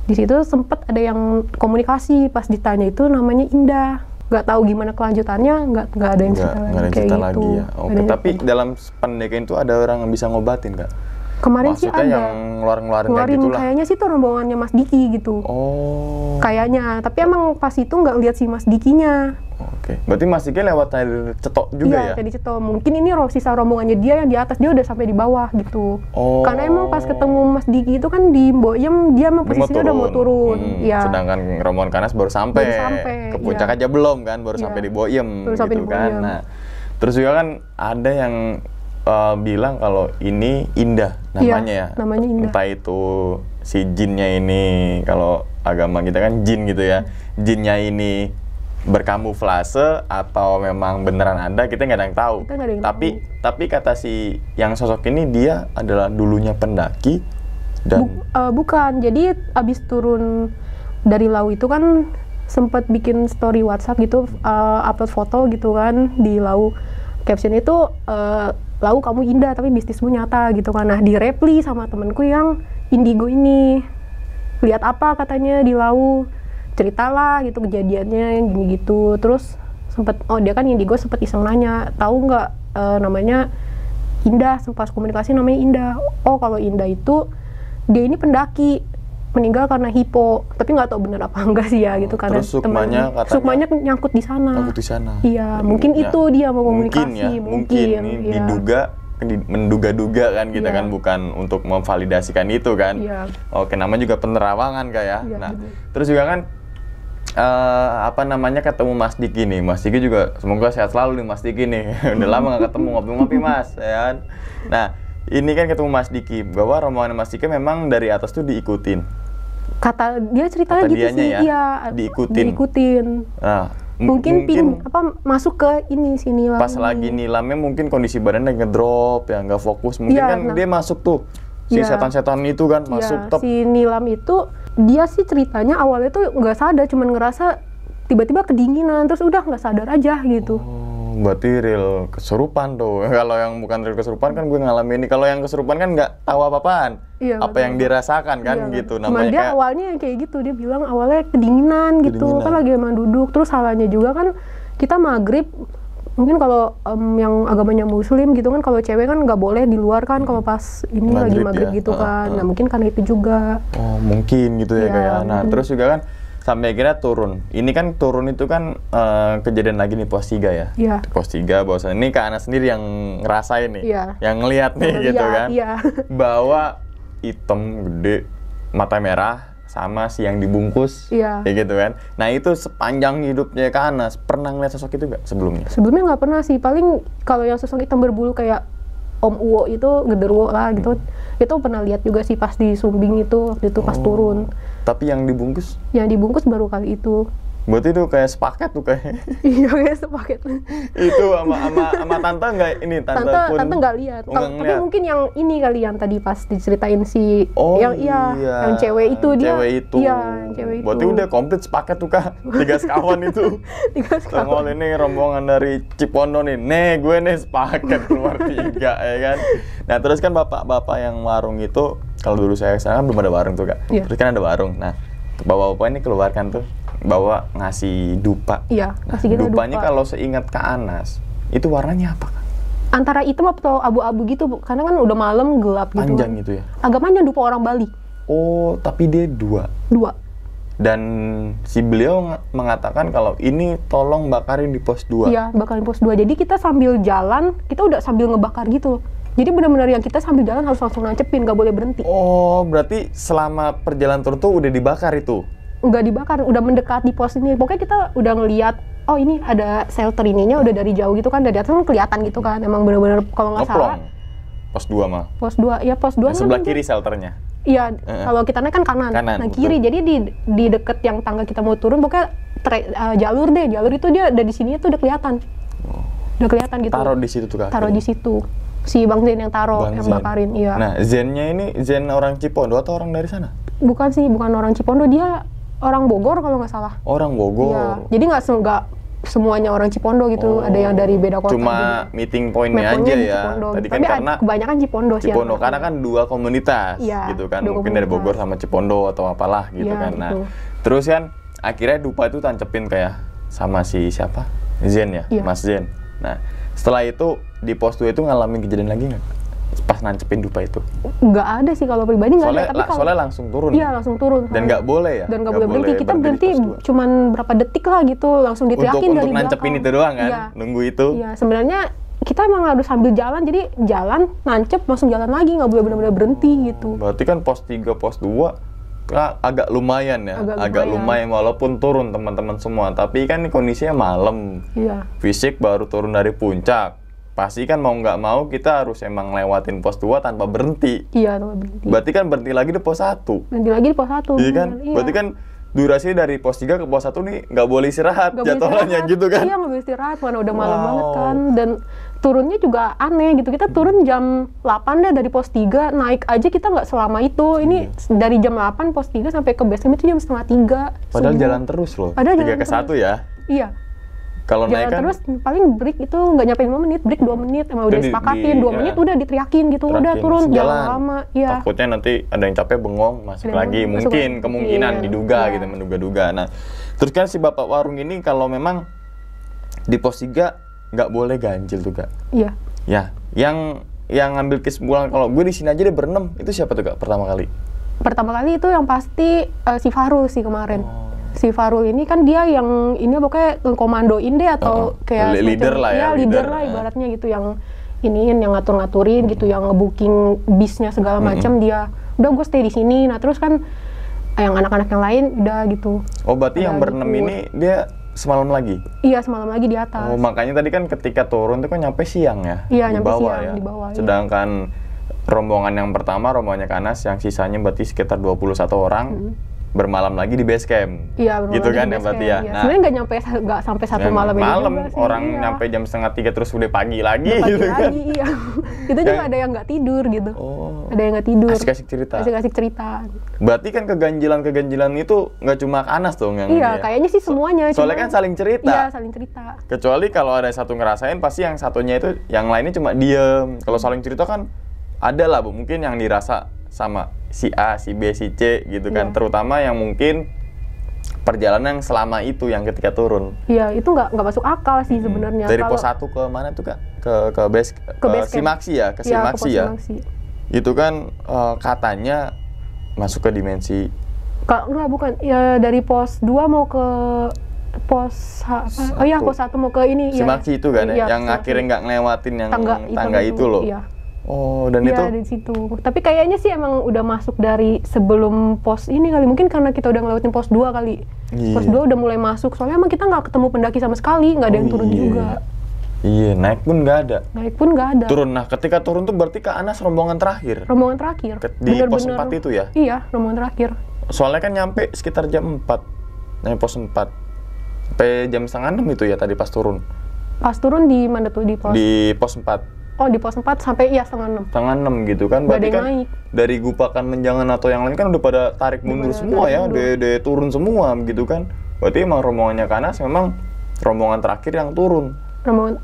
[SPEAKER 1] Di situ sempet ada yang komunikasi pas ditanya itu namanya Indah. Nggak tahu gimana kelanjutannya, nggak ada yang cerita lagi
[SPEAKER 2] nggak ada yang
[SPEAKER 1] kayak
[SPEAKER 2] cerita
[SPEAKER 1] gitu.
[SPEAKER 2] lagi ya. Oke, tapi dalam pendekan itu ada orang yang bisa ngobatin nggak?
[SPEAKER 1] Kemarin sih
[SPEAKER 2] Maksudnya
[SPEAKER 1] ada.
[SPEAKER 2] yang ngeluarin gitu lah.
[SPEAKER 1] Kayaknya sih itu rombongannya Mas Diki gitu.
[SPEAKER 2] Oh.
[SPEAKER 1] Kayaknya, tapi emang pas itu nggak lihat si Mas Dikinya.
[SPEAKER 2] Oke, berarti Mas Diki lewat tadi cetok juga
[SPEAKER 1] Iya,
[SPEAKER 2] ya?
[SPEAKER 1] tadi cetok. Mungkin ini sisa rombongannya dia yang di atas, dia udah sampai di bawah gitu.
[SPEAKER 2] Oh.
[SPEAKER 1] Karena emang pas ketemu Mas Diki itu kan di Boyem, dia emang posisinya udah mau turun. Iya.
[SPEAKER 2] Sedangkan rombongan Kanas baru sampai. Ke puncak
[SPEAKER 1] iya.
[SPEAKER 2] aja belum kan, baru
[SPEAKER 1] Iya.
[SPEAKER 2] sampai di Boyem
[SPEAKER 1] Baru sampai
[SPEAKER 2] gitu
[SPEAKER 1] di
[SPEAKER 2] kan.
[SPEAKER 1] Boyem.
[SPEAKER 2] Nah, terus juga kan ada yang bilang kalau ini Indah namanya ya.
[SPEAKER 1] Namanya Indah.
[SPEAKER 2] Entah itu si jinnya ini, kalau agama kita kan jin gitu ya. Jinnya ini berkamuflase atau memang beneran ada, kita nggak ada yang tahu.
[SPEAKER 1] Kita nggak ada yang
[SPEAKER 2] Tapi kata si yang sosok ini dia adalah dulunya pendaki dan
[SPEAKER 1] bukan, jadi abis turun dari Lau itu kan sempat bikin story WhatsApp gitu, upload foto gitu kan di Lau. Caption itu, Lau kamu indah tapi bisnismu nyata gitu kan. Nah di reply sama temenku yang indigo ini, lihat apa katanya di Lau, ceritalah gitu kejadiannya gini gitu. Terus sempet, dia kan indigo sempet iseng nanya, tahu nggak namanya Indah, pas komunikasi namanya Indah. Oh kalau Indah itu dia ini pendaki, meninggal karena hipo, tapi nggak tahu benar apa enggak sih ya gitu, karena
[SPEAKER 2] terus sukmanya
[SPEAKER 1] nyangkut di sana.
[SPEAKER 2] Nyangkut di sana.
[SPEAKER 1] Iya, mungkin itu dia mau komunikasi.
[SPEAKER 2] Mungkin ini
[SPEAKER 1] iya.
[SPEAKER 2] menduga-duga kan kita
[SPEAKER 1] Iya.
[SPEAKER 2] kan, bukan untuk memvalidasikan itu kan.
[SPEAKER 1] Iya.
[SPEAKER 2] Oke, namanya juga penerawangan kayak.
[SPEAKER 1] Iya,
[SPEAKER 2] Nah,
[SPEAKER 1] betul.
[SPEAKER 2] terus juga kan ketemu Mas Diki nih. Mas Diki juga semoga sehat selalu nih Mas Diki nih. Udah lama nggak ketemu, ngopi-ngopi Mas, ya kan. Nah, ini kan ketemu Mas Diki, bahwa rombongan Mas Diki memang dari atas tuh diikutin.
[SPEAKER 1] Kata dia ceritanya
[SPEAKER 2] Kata
[SPEAKER 1] gitu
[SPEAKER 2] dianya
[SPEAKER 1] sih,
[SPEAKER 2] ya,
[SPEAKER 1] iya.
[SPEAKER 2] diikutin. Nah,
[SPEAKER 1] Mungkin masuk ke ini sini lah.
[SPEAKER 2] pas lagi nilamnya mungkin kondisi badannya ngedrop ya, nggak fokus. Mungkin
[SPEAKER 1] Iya,
[SPEAKER 2] kan dia masuk tuh si
[SPEAKER 1] Iya.
[SPEAKER 2] setan-setan itu kan masuk
[SPEAKER 1] Iya, si Nilam itu dia sih ceritanya awalnya tuh nggak sadar, cuman ngerasa tiba-tiba kedinginan, terus udah nggak sadar aja gitu.
[SPEAKER 2] Oh, berarti real kesurupan tuh. Kalau yang bukan real kesurupan kan gue ngalamin ini. Kalau yang kesurupan kan nggak tahu apa-apaan.
[SPEAKER 1] Iya,
[SPEAKER 2] apa
[SPEAKER 1] nggak
[SPEAKER 2] yang
[SPEAKER 1] tahu.
[SPEAKER 2] dirasakan kan
[SPEAKER 1] Iya,
[SPEAKER 2] gitu.
[SPEAKER 1] cuman
[SPEAKER 2] Namanya
[SPEAKER 1] dia
[SPEAKER 2] kayak
[SPEAKER 1] awalnya yang kayak gitu, dia bilang awalnya kedinginan gitu,
[SPEAKER 2] Kedinginan.
[SPEAKER 1] kan lagi emang duduk. Terus salahnya juga kan kita maghrib, mungkin kalau yang agamanya muslim gitu kan, kalau cewek kan nggak boleh di luar kan kalau pas ini lagi maghrib
[SPEAKER 2] ya.
[SPEAKER 1] gitu kan. Nah mungkin karena itu juga.
[SPEAKER 2] Oh, mungkin gitu ya
[SPEAKER 1] Iya,
[SPEAKER 2] kayak. Nah,
[SPEAKER 1] mungkin.
[SPEAKER 2] terus juga kan sampai akhirnya turun. Ini kan turun itu kan kejadian lagi nih pos 3 ya.
[SPEAKER 1] Iya.
[SPEAKER 2] Pos 3 bahwasannya ini Kak Ana sendiri yang ngerasain nih.
[SPEAKER 1] Iya.
[SPEAKER 2] Yang ngelihat nih
[SPEAKER 1] Yang
[SPEAKER 2] gitu
[SPEAKER 1] ngeliat,
[SPEAKER 2] kan.
[SPEAKER 1] iya.
[SPEAKER 2] Bahwa hitam gede, mata merah sama si yang dibungkus.
[SPEAKER 1] Iya.
[SPEAKER 2] Kayak gitu kan. Nah, itu sepanjang hidupnya Kak Ana pernah ngeliat sosok itu nggak sebelumnya?
[SPEAKER 1] Sebelumnya nggak pernah sih, paling kalau yang sosok hitam berbulu kayak Om Uwo itu, genderuwo lah gitu, itu pernah lihat juga sih pas di Sumbing itu, waktu itu pas turun.
[SPEAKER 2] Tapi yang dibungkus,
[SPEAKER 1] Yang dibungkus baru kali itu.
[SPEAKER 2] berarti itu kayak sepaket tuh kayak.
[SPEAKER 1] Iya, kayak sepaket.
[SPEAKER 2] Itu sama tante nggak ini
[SPEAKER 1] Tante nggak lihat.
[SPEAKER 2] Oh, nggak
[SPEAKER 1] Tapi
[SPEAKER 2] ngeliat.
[SPEAKER 1] mungkin yang ini kali yang tadi pas diceritain si
[SPEAKER 2] Oh
[SPEAKER 1] yang
[SPEAKER 2] iya,
[SPEAKER 1] yang cewek itu dia.
[SPEAKER 2] Cewek itu.
[SPEAKER 1] Iya, yang cewek itu.
[SPEAKER 2] Berarti udah komplit sepaket tuh Kak. 3 sekawan itu.
[SPEAKER 1] 3 sekawan.
[SPEAKER 2] Tengol ini rombongan dari Cipondo nih. Nih gue nih sepaket keluar 3 ya kan. Nah terus kan bapak-bapak yang warung itu, kalau dulu saya kesana kan belum ada warung tuh Kak.
[SPEAKER 1] Iya.
[SPEAKER 2] Terus kan ada warung. Nah bapak-bapak ini keluarkan tuh, bawa ngasih dupa.
[SPEAKER 1] Iya,
[SPEAKER 2] Nah,
[SPEAKER 1] kasih kita
[SPEAKER 2] dupanya
[SPEAKER 1] dupa.
[SPEAKER 2] kalau seingat Kak Anas, itu warnanya apa Kak?
[SPEAKER 1] Antara hitam atau abu-abu gitu, Bu. Karena kan udah malam gelap gitu.
[SPEAKER 2] Panjang
[SPEAKER 1] kan.
[SPEAKER 2] gitu ya?
[SPEAKER 1] Agak panjang, dupa orang Bali.
[SPEAKER 2] Oh, tapi dia 2.
[SPEAKER 1] 2.
[SPEAKER 2] Dan si beliau mengatakan kalau ini tolong bakarin di pos 2.
[SPEAKER 1] Iya, bakarin pos 2. Jadi kita sambil jalan, kita udah sambil ngebakar gitu. Jadi benar-benar yang kita sambil jalan harus langsung nancepin, nggak boleh berhenti.
[SPEAKER 2] Oh, berarti selama perjalanan turun tuh udah dibakar itu?
[SPEAKER 1] Nggak dibakar, udah mendekat di pos ini. Pokoknya kita udah ngelihat, oh ini ada shelter ininya udah dari jauh gitu kan, dari atas kan kelihatan gitu kan. Emang benar-benar kalau nggak salah.
[SPEAKER 2] Ngeplong. Pos 2 mah.
[SPEAKER 1] Pos 2, ya pos 2
[SPEAKER 2] Yang sebelah kiri shelternya.
[SPEAKER 1] Iya, kalau kita naik kan kanan. Nah
[SPEAKER 2] betul.
[SPEAKER 1] kiri, jadi di deket yang tangga kita mau turun, pokoknya jalur itu dia dari sini tuh udah kelihatan. Udah kelihatan gitu.
[SPEAKER 2] Taruh di situ tuh Kak.
[SPEAKER 1] Taruh di situ. Si Bang Zen yang taruh,
[SPEAKER 2] Bang
[SPEAKER 1] yang
[SPEAKER 2] Zen.
[SPEAKER 1] bakarin, iya.
[SPEAKER 2] Nah, Zennya ini Zen orang Cipondo atau orang dari sana?
[SPEAKER 1] Bukan sih, bukan orang Cipondo, dia orang Bogor kalau nggak salah.
[SPEAKER 2] Orang Bogor.
[SPEAKER 1] Iya, jadi nggak semuanya orang Cipondo gitu, ada yang dari beda kota.
[SPEAKER 2] Cuma
[SPEAKER 1] gitu.
[SPEAKER 2] meeting point-nya
[SPEAKER 1] Meeting
[SPEAKER 2] aja
[SPEAKER 1] di
[SPEAKER 2] ya.
[SPEAKER 1] Cipondo.
[SPEAKER 2] Tadi kan
[SPEAKER 1] Tapi
[SPEAKER 2] karena
[SPEAKER 1] kebanyakan Cipondo sih.
[SPEAKER 2] Cipondo karena kan dua komunitas
[SPEAKER 1] Iya,
[SPEAKER 2] gitu kan.
[SPEAKER 1] dua
[SPEAKER 2] Mungkin dari
[SPEAKER 1] komunitas.
[SPEAKER 2] Bogor sama Cipondo atau apalah gitu
[SPEAKER 1] Iya,
[SPEAKER 2] kan. Nah,
[SPEAKER 1] betul.
[SPEAKER 2] terus kan akhirnya Dupa itu tancepin kayak sama si siapa? Zen ya,
[SPEAKER 1] Iya.
[SPEAKER 2] Mas Zen. Nah, setelah itu di pos 2 itu ngalamin kejadian lagi nggak? Pas nancepin Dupa itu?
[SPEAKER 1] Nggak ada sih kalau pribadi nggak ada. Tapi kalau
[SPEAKER 2] Soalnya langsung turun.
[SPEAKER 1] iya langsung turun.
[SPEAKER 2] Dan nggak boleh ya?
[SPEAKER 1] Dan nggak boleh berhenti. Kita
[SPEAKER 2] di
[SPEAKER 1] berhenti
[SPEAKER 2] pos 2.
[SPEAKER 1] cuman berapa detik lah gitu, langsung diteriakin
[SPEAKER 2] Untuk
[SPEAKER 1] dari
[SPEAKER 2] nancepin
[SPEAKER 1] belakang.
[SPEAKER 2] itu doang kan?
[SPEAKER 1] Iya.
[SPEAKER 2] Nunggu itu.
[SPEAKER 1] Iya, sebenarnya kita emang harus sambil jalan, jadi jalan, nancep, langsung jalan lagi, nggak boleh benar-benar berhenti gitu.
[SPEAKER 2] Berarti kan pos 3, pos 2 agak lumayan ya,
[SPEAKER 1] Agak
[SPEAKER 2] lumayan walaupun turun teman-teman semua. Tapi kan ini kondisinya malam,
[SPEAKER 1] Iya,
[SPEAKER 2] fisik baru turun dari puncak. Pasti kan mau nggak mau kita harus emang lewatin pos 2 tanpa berhenti.
[SPEAKER 1] iya, tanpa berhenti.
[SPEAKER 2] Berarti kan berhenti lagi di pos 1.
[SPEAKER 1] Berhenti lagi di pos 1.
[SPEAKER 2] Iya kan? Berarti kan durasi dari pos 3 ke pos 1 nih nggak boleh istirahat jadwalnya gitu kan?
[SPEAKER 1] Iya, nggak boleh istirahat, mana udah malam
[SPEAKER 2] Wow.
[SPEAKER 1] banget kan. Dan turunnya juga aneh gitu. Kita turun jam 8 deh dari pos 3, naik aja kita nggak selama itu. Ini dari jam 8 pos 3 sampai ke base camp itu jam setengah 3.
[SPEAKER 2] Padahal
[SPEAKER 1] subuh.
[SPEAKER 2] jalan terus loh.
[SPEAKER 1] Padahal
[SPEAKER 2] 3
[SPEAKER 1] jalan
[SPEAKER 2] ke 1 ya.
[SPEAKER 1] Iya.
[SPEAKER 2] Kalau naik
[SPEAKER 1] Jalan
[SPEAKER 2] kan
[SPEAKER 1] terus paling break itu nggak nyampe 5 menit, break 2 menit, emang udah
[SPEAKER 2] Itu
[SPEAKER 1] disepakatin 2
[SPEAKER 2] ya.
[SPEAKER 1] menit udah diteriakin gitu, udah
[SPEAKER 2] terakhir
[SPEAKER 1] turun
[SPEAKER 2] masih
[SPEAKER 1] jalan lama. Iya.
[SPEAKER 2] Takutnya nanti ada yang capek bengong masuk
[SPEAKER 1] Ada yang
[SPEAKER 2] lagi,
[SPEAKER 1] masuk
[SPEAKER 2] mungkin
[SPEAKER 1] lagi.
[SPEAKER 2] kemungkinan
[SPEAKER 1] Iya.
[SPEAKER 2] diduga
[SPEAKER 1] Iya.
[SPEAKER 2] gitu, menduga-duga. Nah, terus kan si bapak warung ini kalau memang di pos 3 nggak boleh ganjil tuh Kak.
[SPEAKER 1] Iya.
[SPEAKER 2] Ya, yang ngambil kesimpulan kalau gue di sini aja deh berenam, itu siapa tuh Kak pertama kali?
[SPEAKER 1] Pertama kali itu yang pasti si Farul sih kemarin.
[SPEAKER 2] Oh.
[SPEAKER 1] Si Farul ini kan dia yang ini pokoknya komandoin deh atau kayak
[SPEAKER 2] Leader
[SPEAKER 1] semacam-
[SPEAKER 2] lah ya,
[SPEAKER 1] iya,
[SPEAKER 2] leader.
[SPEAKER 1] leader lah ibaratnya gitu, yang iniin, yang ngatur-ngaturin gitu, yang nge-booking bisnya segala macam dia. Udah gue stay di sini. Nah, terus kan yang anak-anak yang lain udah gitu.
[SPEAKER 2] Oh, berarti
[SPEAKER 1] Ada
[SPEAKER 2] yang berenam
[SPEAKER 1] ikut.
[SPEAKER 2] ini dia semalam lagi?
[SPEAKER 1] Iya, semalam lagi di atas.
[SPEAKER 2] Oh, makanya tadi kan ketika turun tuh kan nyampe siang ya?
[SPEAKER 1] Iya,
[SPEAKER 2] di
[SPEAKER 1] nyampe
[SPEAKER 2] bawah
[SPEAKER 1] siang,
[SPEAKER 2] ya?
[SPEAKER 1] di bawah, iya.
[SPEAKER 2] Sedangkan rombongan yang pertama, rombongannya Kanas, yang sisanya berarti sekitar 21 orang, bermalam lagi di base camp.
[SPEAKER 1] Iya, bener
[SPEAKER 2] Gitu
[SPEAKER 1] banget,
[SPEAKER 2] kan
[SPEAKER 1] di
[SPEAKER 2] ya
[SPEAKER 1] base
[SPEAKER 2] berarti
[SPEAKER 1] camp,
[SPEAKER 2] ya?
[SPEAKER 1] iya.
[SPEAKER 2] Nah,
[SPEAKER 1] Sebenarnya nggak sampai satu malam ini
[SPEAKER 2] malam
[SPEAKER 1] juga sih,
[SPEAKER 2] orang
[SPEAKER 1] iya.
[SPEAKER 2] nyampe jam setengah 3 terus udah pagi lagi
[SPEAKER 1] Udah pagi
[SPEAKER 2] gitu kan?
[SPEAKER 1] lagi, iya. Itu juga ada yang nggak tidur gitu.
[SPEAKER 2] Oh,
[SPEAKER 1] Ada yang nggak tidur.
[SPEAKER 2] asik-asik cerita.
[SPEAKER 1] Asik-asik cerita.
[SPEAKER 2] Berarti kan keganjilan itu nggak cuma Kanas dong yang
[SPEAKER 1] Iya,
[SPEAKER 2] ini ya?
[SPEAKER 1] kayaknya sih semuanya.
[SPEAKER 2] Soalnya
[SPEAKER 1] cuman-
[SPEAKER 2] kan saling cerita.
[SPEAKER 1] Iya, saling cerita.
[SPEAKER 2] Kecuali kalau ada satu ngerasain, pasti yang satunya itu, yang lainnya cuma diem. Kalau saling cerita kan ada lah Bu, mungkin yang dirasa sama si A, si B, si C gitu kan.
[SPEAKER 1] Iya.
[SPEAKER 2] Terutama yang mungkin perjalanan yang selama itu yang ketika turun.
[SPEAKER 1] Iya, itu nggak masuk akal sih sebenarnya.
[SPEAKER 2] Dari
[SPEAKER 1] Kalau-
[SPEAKER 2] pos 1 ke mana tuh Kak? Ke base
[SPEAKER 1] base camp.
[SPEAKER 2] Simaksi ya, ke
[SPEAKER 1] Iya,
[SPEAKER 2] Simaksi
[SPEAKER 1] pos
[SPEAKER 2] ya.
[SPEAKER 1] Simaksi.
[SPEAKER 2] Itu kan katanya masuk ke dimensi
[SPEAKER 1] Enggak, bukan. Ya, dari pos 2 mau ke pos apa? Oh iya, pos 1 mau ke ini. iya.
[SPEAKER 2] Simaksi itu kan ya,
[SPEAKER 1] Iya,
[SPEAKER 2] yang
[SPEAKER 1] Simaksi.
[SPEAKER 2] akhirnya nggak ngelewatin yang
[SPEAKER 1] tangga
[SPEAKER 2] tangga itu loh.
[SPEAKER 1] Iya.
[SPEAKER 2] Oh, dan
[SPEAKER 1] Iya,
[SPEAKER 2] itu
[SPEAKER 1] di situ. Tapi kayaknya sih emang udah masuk dari sebelum pos ini kali. Mungkin karena kita udah ngelewatin pos 2 kali.
[SPEAKER 2] Iya.
[SPEAKER 1] Pos 2 udah mulai masuk. Soalnya emang kita nggak ketemu pendaki sama sekali. Nggak ada yang turun
[SPEAKER 2] iya.
[SPEAKER 1] juga.
[SPEAKER 2] Iya, naik pun nggak ada.
[SPEAKER 1] Naik pun nggak ada.
[SPEAKER 2] Turun. Nah, ketika turun tuh berarti Kak Anas rombongan terakhir.
[SPEAKER 1] Rombongan terakhir.
[SPEAKER 2] Di pos 4 itu ya?
[SPEAKER 1] Iya, rombongan terakhir.
[SPEAKER 2] Soalnya kan nyampe sekitar jam 4. Nyampe pos 4. Sampai jam setengah 6 itu ya tadi pas turun.
[SPEAKER 1] Pas turun di mana tuh di pos?
[SPEAKER 2] Di pos 4.
[SPEAKER 1] Oh, di pos 4 sampai iya setengah 6.
[SPEAKER 2] Setengah 6 gitu kan.
[SPEAKER 1] Nggak ada
[SPEAKER 2] Berarti
[SPEAKER 1] yang
[SPEAKER 2] kan
[SPEAKER 1] naik.
[SPEAKER 2] dari Gupakan Menjangan atau yang lain kan udah pada tarik mundur
[SPEAKER 1] pada
[SPEAKER 2] semua
[SPEAKER 1] tarik
[SPEAKER 2] ya.
[SPEAKER 1] mundur.
[SPEAKER 2] De turun semua gitu kan. Berarti emang rombongannya Kanas memang rombongan terakhir yang turun.
[SPEAKER 1] Rombongan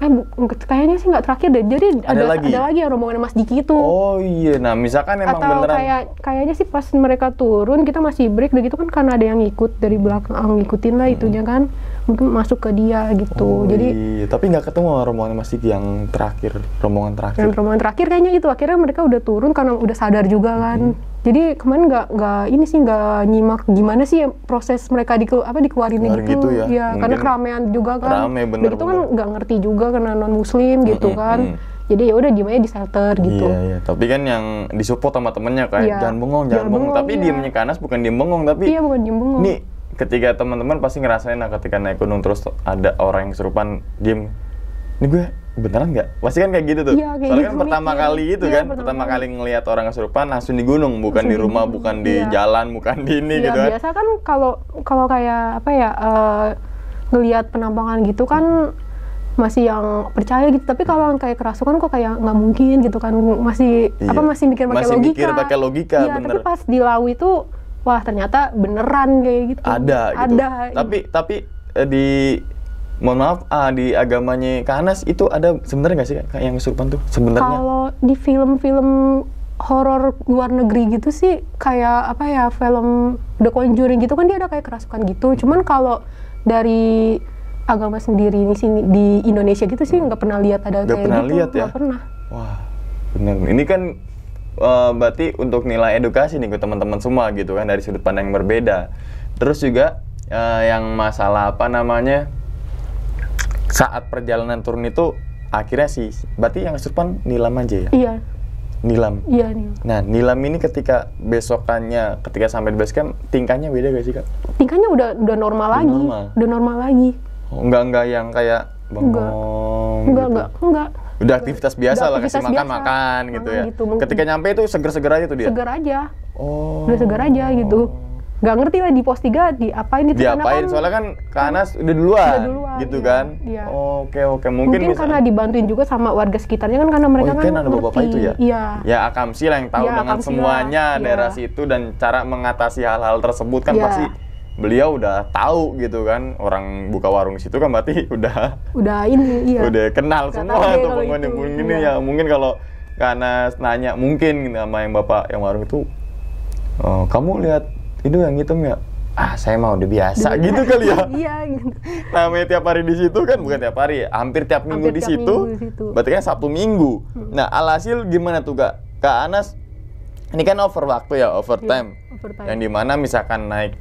[SPEAKER 1] kayaknya sih nggak terakhir deh. Jadi
[SPEAKER 2] Ada lagi?
[SPEAKER 1] ada lagi yang rombongan Mas Diki itu.
[SPEAKER 2] Oh iya, nah misalkan emang
[SPEAKER 1] Atau
[SPEAKER 2] beneran
[SPEAKER 1] kayaknya sih pas mereka turun kita masih break udah gitu kan, karena ada yang ngikut dari belakang, ngikutin lah itunya kan, mungkin masuk ke dia gitu.
[SPEAKER 2] Oh,
[SPEAKER 1] Jadi
[SPEAKER 2] iya. Tapi nggak ketemu sama rombongan Mas Diki yang terakhir, rombongan terakhir.
[SPEAKER 1] dan rombongan terakhir kayaknya itu akhirnya mereka udah turun karena udah sadar juga kan. Jadi kemarin nggak ini sih nggak nyimak gimana sih proses mereka dikeluarinnya
[SPEAKER 2] Keluarin
[SPEAKER 1] gitu.
[SPEAKER 2] gitu ya.
[SPEAKER 1] Ya, karena
[SPEAKER 2] Mungkin
[SPEAKER 1] keramaian juga kan.
[SPEAKER 2] rame,
[SPEAKER 1] Udah gitu kan nggak ngerti juga karena non muslim gitu kan. Jadi ya udah gimana di shelter gitu.
[SPEAKER 2] Iya, iya. Tapi kan yang disupport sama temennya kayak
[SPEAKER 1] Iya.
[SPEAKER 2] jangan bengong, jangan bengong. Tapi
[SPEAKER 1] iya.
[SPEAKER 2] diemnya Kanas bukan diem bengong, tapi
[SPEAKER 1] Iya, bukan diem bengong.
[SPEAKER 2] nih ketika teman-teman pasti ngerasain lah ketika naik gunung terus ada orang yang kesurupan diem. Ini gue beneran nggak? Pasti kan kayak gitu tuh.
[SPEAKER 1] Iya, kayak
[SPEAKER 2] Soalnya
[SPEAKER 1] gitu
[SPEAKER 2] kan pertama
[SPEAKER 1] mikir.
[SPEAKER 2] kali itu
[SPEAKER 1] Iya,
[SPEAKER 2] kan,
[SPEAKER 1] pertama
[SPEAKER 2] pertama
[SPEAKER 1] kali.
[SPEAKER 2] kali ngelihat orang kesurupan langsung di gunung, bukan
[SPEAKER 1] Langsung
[SPEAKER 2] di
[SPEAKER 1] di
[SPEAKER 2] rumah,
[SPEAKER 1] gunung.
[SPEAKER 2] bukan di
[SPEAKER 1] Iya.
[SPEAKER 2] jalan, bukan di ini
[SPEAKER 1] Iya,
[SPEAKER 2] gitu kan.
[SPEAKER 1] biasa kan kalau kayak apa ya, ngelihat penampakan gitu kan masih yang percaya gitu, tapi kalau yang kayak kerasukan kok kayak nggak mungkin gitu kan, masih
[SPEAKER 2] Iya.
[SPEAKER 1] masih mikir pakai
[SPEAKER 2] Masih
[SPEAKER 1] logika.
[SPEAKER 2] mikir pakai logika,
[SPEAKER 1] Iya,
[SPEAKER 2] bener.
[SPEAKER 1] tapi pas di Lawu itu wah ternyata beneran kayak gitu.
[SPEAKER 2] Ada gitu.
[SPEAKER 1] Ada.
[SPEAKER 2] Tapi di Mohon maaf, di agamanya Kak Anas itu ada sebenarnya nggak sih Kak, yang kesurupan tuh sebenarnya?
[SPEAKER 1] Kalau di film-film horor luar negeri gitu sih kayak apa ya, film The Conjuring gitu kan dia ada kayak kerasukan gitu. Cuman kalau dari agama sendiri di sini di Indonesia gitu sih nggak pernah lihat ada
[SPEAKER 2] Nggak
[SPEAKER 1] kayak
[SPEAKER 2] pernah
[SPEAKER 1] gitu.
[SPEAKER 2] lihat ya?
[SPEAKER 1] Nggak pernah.
[SPEAKER 2] Wah, benar. Ini kan berarti untuk nilai edukasi nih ke teman-teman semua gitu kan, dari sudut pandang yang berbeda. Terus juga yang masalah apa namanya, saat perjalanan turun itu akhirnya sih, berarti yang kesurupan nilam aja ya?
[SPEAKER 1] Iya.
[SPEAKER 2] Nilam.
[SPEAKER 1] Iya nih.
[SPEAKER 2] Nah, nilam ini ketika besokannya, ketika sampai di base camp, tingkahnya beda gak sih Kak?
[SPEAKER 1] Tingkahnya udah normal lagi.
[SPEAKER 2] Normal.
[SPEAKER 1] Udah normal lagi.
[SPEAKER 2] Oh, enggak yang kayak bengong
[SPEAKER 1] Enggak.
[SPEAKER 2] Udah aktivitas biasa
[SPEAKER 1] Udah
[SPEAKER 2] lah, kasih
[SPEAKER 1] aktivitas
[SPEAKER 2] makan
[SPEAKER 1] biasa.
[SPEAKER 2] gitu ya.
[SPEAKER 1] Gitu, mungkin.
[SPEAKER 2] Ketika nyampe itu seger-seger aja tuh dia?
[SPEAKER 1] Segar aja.
[SPEAKER 2] Oh.
[SPEAKER 1] Udah segar aja gitu. Nggak ngerti lah di pos 3 diapain itu.
[SPEAKER 2] Diapain? Soalnya kan Kak Anas udah duluan gitu
[SPEAKER 1] iya,
[SPEAKER 2] kan?
[SPEAKER 1] iya.
[SPEAKER 2] Oke. Mungkin
[SPEAKER 1] karena dibantuin juga sama warga sekitarnya kan, karena mereka kan
[SPEAKER 2] ada bapak-bapak itu ya?
[SPEAKER 1] Iya.
[SPEAKER 2] Ya Akamsi lah yang tahu
[SPEAKER 1] Iya,
[SPEAKER 2] dengan
[SPEAKER 1] Akamsi
[SPEAKER 2] semuanya
[SPEAKER 1] lah,
[SPEAKER 2] daerah
[SPEAKER 1] iya.
[SPEAKER 2] situ dan cara mengatasi hal-hal tersebut kan
[SPEAKER 1] Iya.
[SPEAKER 2] pasti beliau udah tahu gitu kan. Orang buka warung di situ kan berarti udah
[SPEAKER 1] ini, iya.
[SPEAKER 2] udah kenal
[SPEAKER 1] Nggak
[SPEAKER 2] semua
[SPEAKER 1] tahu deh
[SPEAKER 2] tuh
[SPEAKER 1] kalau
[SPEAKER 2] penghuni.
[SPEAKER 1] itu,
[SPEAKER 2] Mungkin
[SPEAKER 1] iya.
[SPEAKER 2] ya, mungkin kalau Kak Anas nanya mungkin sama yang bapak yang warung itu, kamu lihat itu yang hitam ya? Saya mah udah biasa gitu kali ya.
[SPEAKER 1] Iya gitu.
[SPEAKER 2] Namanya tiap hari di situ kan, bukan tiap hari, hampir tiap minggu di situ. Berarti kan Sabtu Minggu. Nah, alhasil gimana tuh Kak Anas? Ini kan over waktu ya, overtime.
[SPEAKER 1] Iya, overtime.
[SPEAKER 2] Yang dimana misalkan naik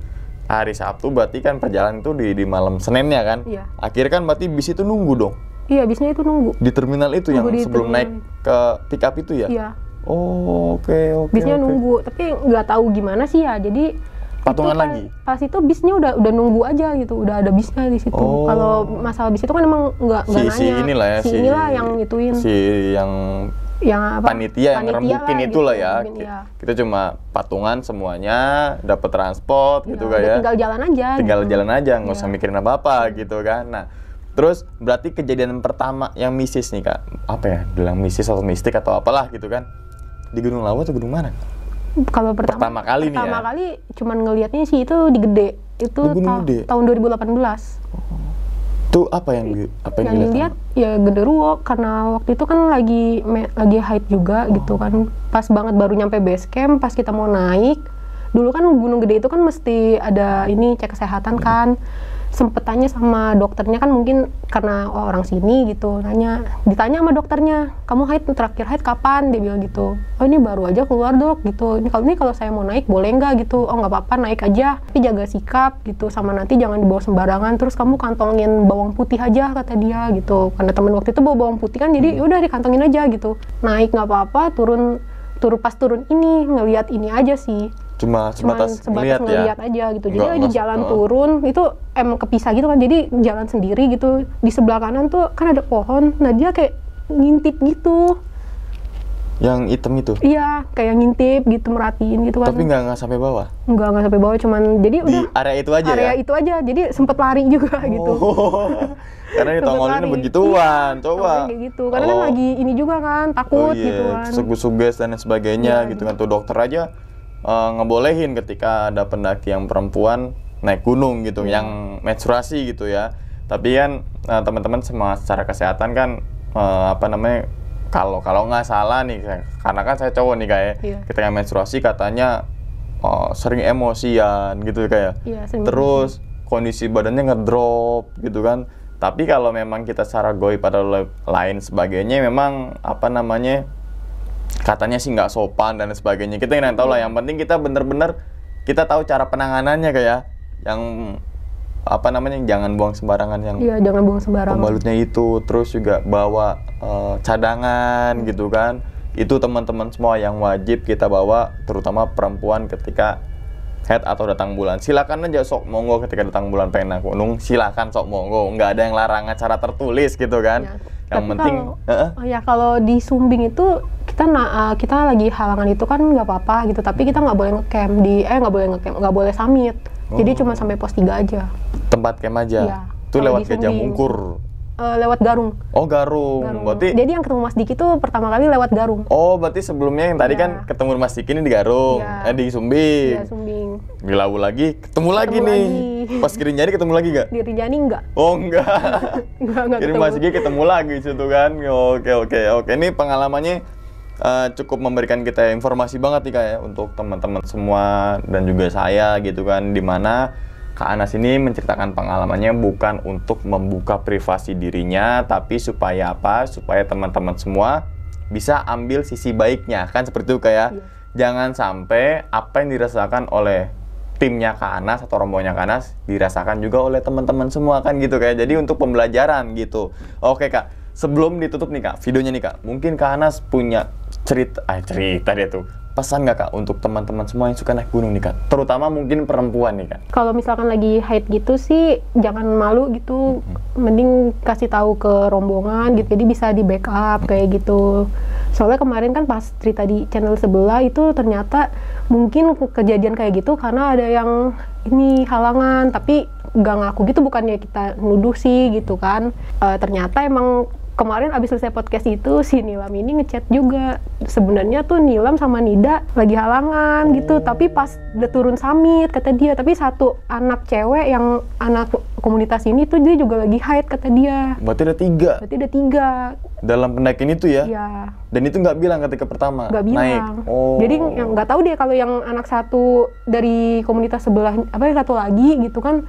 [SPEAKER 2] hari Sabtu, berarti kan perjalanan itu di malam Seninnya kan?
[SPEAKER 1] Iya.
[SPEAKER 2] Akhirnya kan berarti bis itu nunggu dong?
[SPEAKER 1] Iya, bisnya itu nunggu.
[SPEAKER 2] Di terminal itu
[SPEAKER 1] Nunggu
[SPEAKER 2] yang
[SPEAKER 1] di
[SPEAKER 2] sebelum naik
[SPEAKER 1] terminal.
[SPEAKER 2] ke pick up itu ya?
[SPEAKER 1] Iya.
[SPEAKER 2] Oh, oke.
[SPEAKER 1] Bisnya nunggu, tapi nggak tahu gimana sih ya. Jadi
[SPEAKER 2] Patungan
[SPEAKER 1] itu
[SPEAKER 2] lagi?
[SPEAKER 1] Pas itu bisnya udah nunggu aja gitu, udah ada bisnya di situ.
[SPEAKER 2] Oh.
[SPEAKER 1] Kalau masalah bis itu kan emang nggak nanya.
[SPEAKER 2] Si inilah ya,
[SPEAKER 1] inilah yang ituin.
[SPEAKER 2] Si yang
[SPEAKER 1] apa?
[SPEAKER 2] panitia yang rembukin
[SPEAKER 1] lah
[SPEAKER 2] itulah
[SPEAKER 1] gitu,
[SPEAKER 2] ya.
[SPEAKER 1] rembukin, iya.
[SPEAKER 2] Kita cuma patungan semuanya, dapat transport gitu kan ya.
[SPEAKER 1] Tinggal jalan aja.
[SPEAKER 2] Tinggal
[SPEAKER 1] gitu.
[SPEAKER 2] jalan aja, nggak usah
[SPEAKER 1] Iya.
[SPEAKER 2] mikirin apa-apa gitu kan. Nah, terus berarti kejadian pertama yang mistis nih Kak, apa ya? Bilang mistis atau mistik atau apalah gitu kan? Di Gunung Lawu atau gunung mana?
[SPEAKER 1] Kalau pertama
[SPEAKER 2] kali nih ya?
[SPEAKER 1] Pertama kali cuman ngelihatnya sih itu di Gede. Itu
[SPEAKER 2] Gunung Gede?
[SPEAKER 1] tahun 2018.
[SPEAKER 2] Tuh apa yang
[SPEAKER 1] Yang dilihat ya Genderuwo, karena waktu itu kan lagi haid juga gitu kan. Pas banget baru nyampe base camp, pas kita mau naik. Dulu kan Gunung Gede itu kan mesti ada ini cek kesehatan kan. Sempet tanya sama dokternya kan, mungkin karena orang sini gitu, ditanya sama dokternya, kamu terakhir haid kapan? Dia bilang gitu. Oh ini baru aja keluar dok gitu. Ini kalau saya mau naik boleh nggak gitu? Oh nggak apa-apa, naik aja, tapi jaga sikap gitu, sama nanti jangan dibawa sembarangan. Terus kamu kantongin bawang putih aja kata dia gitu. Karena temen waktu itu bawa bawang putih kan, jadi yaudah dikantongin aja gitu. Naik nggak apa-apa, turun pas turun ini ngelihat ini aja sih.
[SPEAKER 2] Cuma sebatas ngeliat
[SPEAKER 1] ngeliat aja gitu. Jadi
[SPEAKER 2] Nggak,
[SPEAKER 1] lagi jalan turun itu emang kepisah gitu kan. Jadi jalan sendiri gitu. Di sebelah kanan tuh kan ada pohon. Nah dia kayak ngintip gitu.
[SPEAKER 2] Yang hitam itu?
[SPEAKER 1] Iya, kayak ngintip gitu, merhatiin gitu kan.
[SPEAKER 2] Tapi nggak sampai bawah?
[SPEAKER 1] Nggak sampai bawah, cuman jadi
[SPEAKER 2] di
[SPEAKER 1] udah
[SPEAKER 2] area itu aja
[SPEAKER 1] area itu aja. Jadi sempet lari juga gitu.
[SPEAKER 2] Karena ditongolinnya
[SPEAKER 1] lari.
[SPEAKER 2] begituan,
[SPEAKER 1] Iya,
[SPEAKER 2] coba.
[SPEAKER 1] kayak gitu. Karena kan lagi ini juga kan, takut gitu kan.
[SPEAKER 2] Suges dan lain sebagainya
[SPEAKER 1] Iya,
[SPEAKER 2] gitu kan. Tuh dokter aja ngebolehin ketika ada pendaki yang perempuan naik gunung gitu, yang menstruasi gitu ya. Tapi kan teman-teman secara kesehatan kan kalau nggak salah nih, karena kan saya cowok nih kayak ketika menstruasi katanya sering emosian gitu kayak. Terus kondisi badannya ngedrop gitu kan. Tapi kalau memang kita secara goib pada lain sebagainya, memang katanya sih nggak sopan dan sebagainya. Kita nggak tahu lah. Yang penting kita bener-bener kita tahu cara penanganannya kayak yang jangan buang sembarangan yang.
[SPEAKER 1] Iya, jangan buang sembarangan.
[SPEAKER 2] Pembalutnya itu, terus juga bawa cadangan gitu kan. Itu teman-teman semua yang wajib kita bawa, terutama perempuan ketika haid atau datang bulan. Silakan aja sok monggo ketika datang bulan pengen naik gunung, silakan sok monggo. Nggak ada yang larangan secara tertulis gitu kan. Ya. Yang penting
[SPEAKER 1] kalau di Sumbing itu kita lagi halangan itu kan nggak apa-apa gitu, tapi kita nggak boleh ngecamp nggak boleh summit. Jadi cuma sampai pos 3 aja.
[SPEAKER 2] Tempat camp aja.
[SPEAKER 1] Ya,
[SPEAKER 2] Itu lewat Gajah Mungkur.
[SPEAKER 1] lewat Garung.
[SPEAKER 2] Oh, Garung. Berarti
[SPEAKER 1] Jadi yang ketemu Mas Diki tuh pertama kali lewat Garung.
[SPEAKER 2] oh, berarti sebelumnya yang tadi
[SPEAKER 1] Iya.
[SPEAKER 2] kan ketemu Mas Diki ini di Garung,
[SPEAKER 1] Iya.
[SPEAKER 2] di Sumbing.
[SPEAKER 1] Iya, Sumbing.
[SPEAKER 2] Di Lawu lagi, ketemu lagi nih.
[SPEAKER 1] lagi.
[SPEAKER 2] Pas Kirinjani ketemu lagi gak?
[SPEAKER 1] Di Rinjani enggak?
[SPEAKER 2] Oh, enggak.
[SPEAKER 1] Enggak
[SPEAKER 2] Kirim
[SPEAKER 1] ketemu.
[SPEAKER 2] Mas Diki ketemu lagi situ kan. Oke. Ini pengalamannya cukup memberikan kita informasi banget nih Kak ya untuk teman-teman semua dan juga saya gitu kan, dimana Kak Anas ini menceritakan pengalamannya bukan untuk membuka privasi dirinya, tapi supaya apa? Supaya teman-teman semua bisa ambil sisi baiknya, kan seperti itu kayak
[SPEAKER 1] Iya.
[SPEAKER 2] jangan sampai apa yang dirasakan oleh timnya Kak Anas atau rombongannya Kak Anas dirasakan juga oleh teman-teman semua kan gitu kayak. Jadi untuk pembelajaran gitu. Oke Kak, sebelum ditutup nih Kak, videonya nih Kak, mungkin Kak Anas punya cerita dia tuh. Pesan nggak Kak untuk teman-teman semua yang suka naik gunung nih Kak? Terutama mungkin perempuan nih Kak.
[SPEAKER 1] Kalau misalkan lagi haid gitu sih jangan malu gitu, mending kasih tahu ke rombongan gitu, jadi bisa di backup kayak gitu. Soalnya kemarin kan pas cerita di channel sebelah itu ternyata mungkin kejadian kayak gitu karena ada yang ini halangan, tapi nggak ngaku gitu, bukannya kita nuduh sih gitu kan. Ternyata emang kemarin abis selesai podcast itu si Nilam ini ngechat juga, sebenarnya tuh Nilam sama Nida lagi halangan gitu, tapi pas udah turun summit kata dia, tapi satu anak cewek yang anak komunitas ini tuh dia juga lagi haid kata dia.
[SPEAKER 2] Berarti ada 3
[SPEAKER 1] Berarti ada 3.
[SPEAKER 2] dalam pendakian itu ya?
[SPEAKER 1] Iya,
[SPEAKER 2] Dan itu nggak bilang ketika pertama
[SPEAKER 1] nggak
[SPEAKER 2] naik?
[SPEAKER 1] bilang.
[SPEAKER 2] Oh.
[SPEAKER 1] Jadi yang nggak tahu deh kalau yang anak satu dari komunitas sebelah, apa yang satu lagi gitu kan,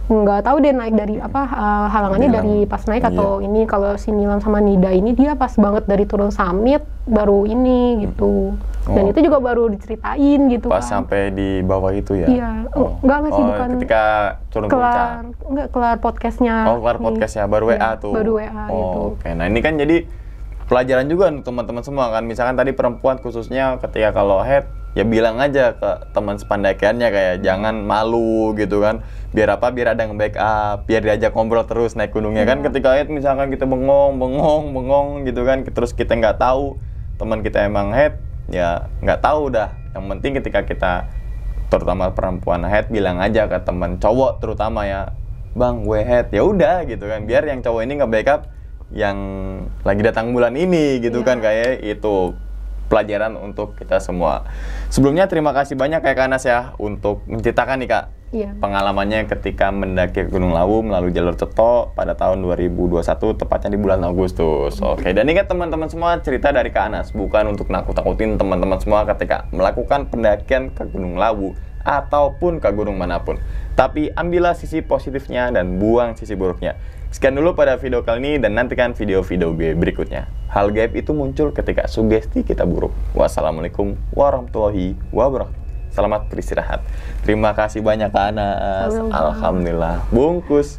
[SPEAKER 1] nggak tahu deh naik dari apa, halangannya
[SPEAKER 2] Bilang.
[SPEAKER 1] dari pas naik atau
[SPEAKER 2] Iya.
[SPEAKER 1] ini. Kalau si Nilam sama Nida ini dia pas banget dari turun summit baru ini gitu. Dan
[SPEAKER 2] Oh.
[SPEAKER 1] itu juga baru diceritain gitu
[SPEAKER 2] Pas
[SPEAKER 1] kan.
[SPEAKER 2] sampai di bawah itu ya?
[SPEAKER 1] Iya, enggak sih, bukan.
[SPEAKER 2] Ketika turun puncak?
[SPEAKER 1] Kelar podcastnya.
[SPEAKER 2] Oh, kelar
[SPEAKER 1] nih.
[SPEAKER 2] podcastnya, baru WA
[SPEAKER 1] Iya,
[SPEAKER 2] tuh?
[SPEAKER 1] baru WA
[SPEAKER 2] Oh,
[SPEAKER 1] gitu.
[SPEAKER 2] oke. Nah ini kan jadi pelajaran juga untuk teman-teman semua kan. Misalkan tadi perempuan khususnya ketika kalau head, ya bilang aja ke teman sependakiannya kayak jangan malu gitu kan. Biar apa? Biar ada yang backup, biar diajak ngobrol terus naik gunungnya kan.
[SPEAKER 1] Iya.
[SPEAKER 2] Ketika head misalkan kita bengong gitu kan, terus kita nggak tahu teman kita emang head, ya nggak tahu dah. Yang penting ketika kita, terutama perempuan head, bilang aja ke teman cowok terutama ya, bang gue head, ya udah gitu kan, biar yang cowok ini nggak backup yang lagi datang bulan ini gitu
[SPEAKER 1] Iya.
[SPEAKER 2] kan, kayak itu pelajaran untuk kita semua. Sebelumnya terima kasih banyak Kak Anas ya untuk menceritakan nih Kak
[SPEAKER 1] Iya.
[SPEAKER 2] pengalamannya ketika mendaki Gunung Lawu melalui jalur Ceto pada tahun 2021, tepatnya di bulan Agustus. Oke, dan ingat teman-teman semua, cerita dari Kak Anas bukan untuk nakut-nakutin teman-teman semua ketika melakukan pendakian ke Gunung Lawu ataupun ke gunung manapun. Tapi ambillah sisi positifnya dan buang sisi buruknya. Sekian dulu pada video kali ini dan nantikan video-video gue berikutnya. Hal gaib itu muncul ketika sugesti kita buruk. Wassalamualaikum warahmatullahi wabarakatuh. Selamat beristirahat. Terima kasih banyak Kak Anas.
[SPEAKER 1] Sama-sama.
[SPEAKER 2] Alhamdulillah. Bungkus.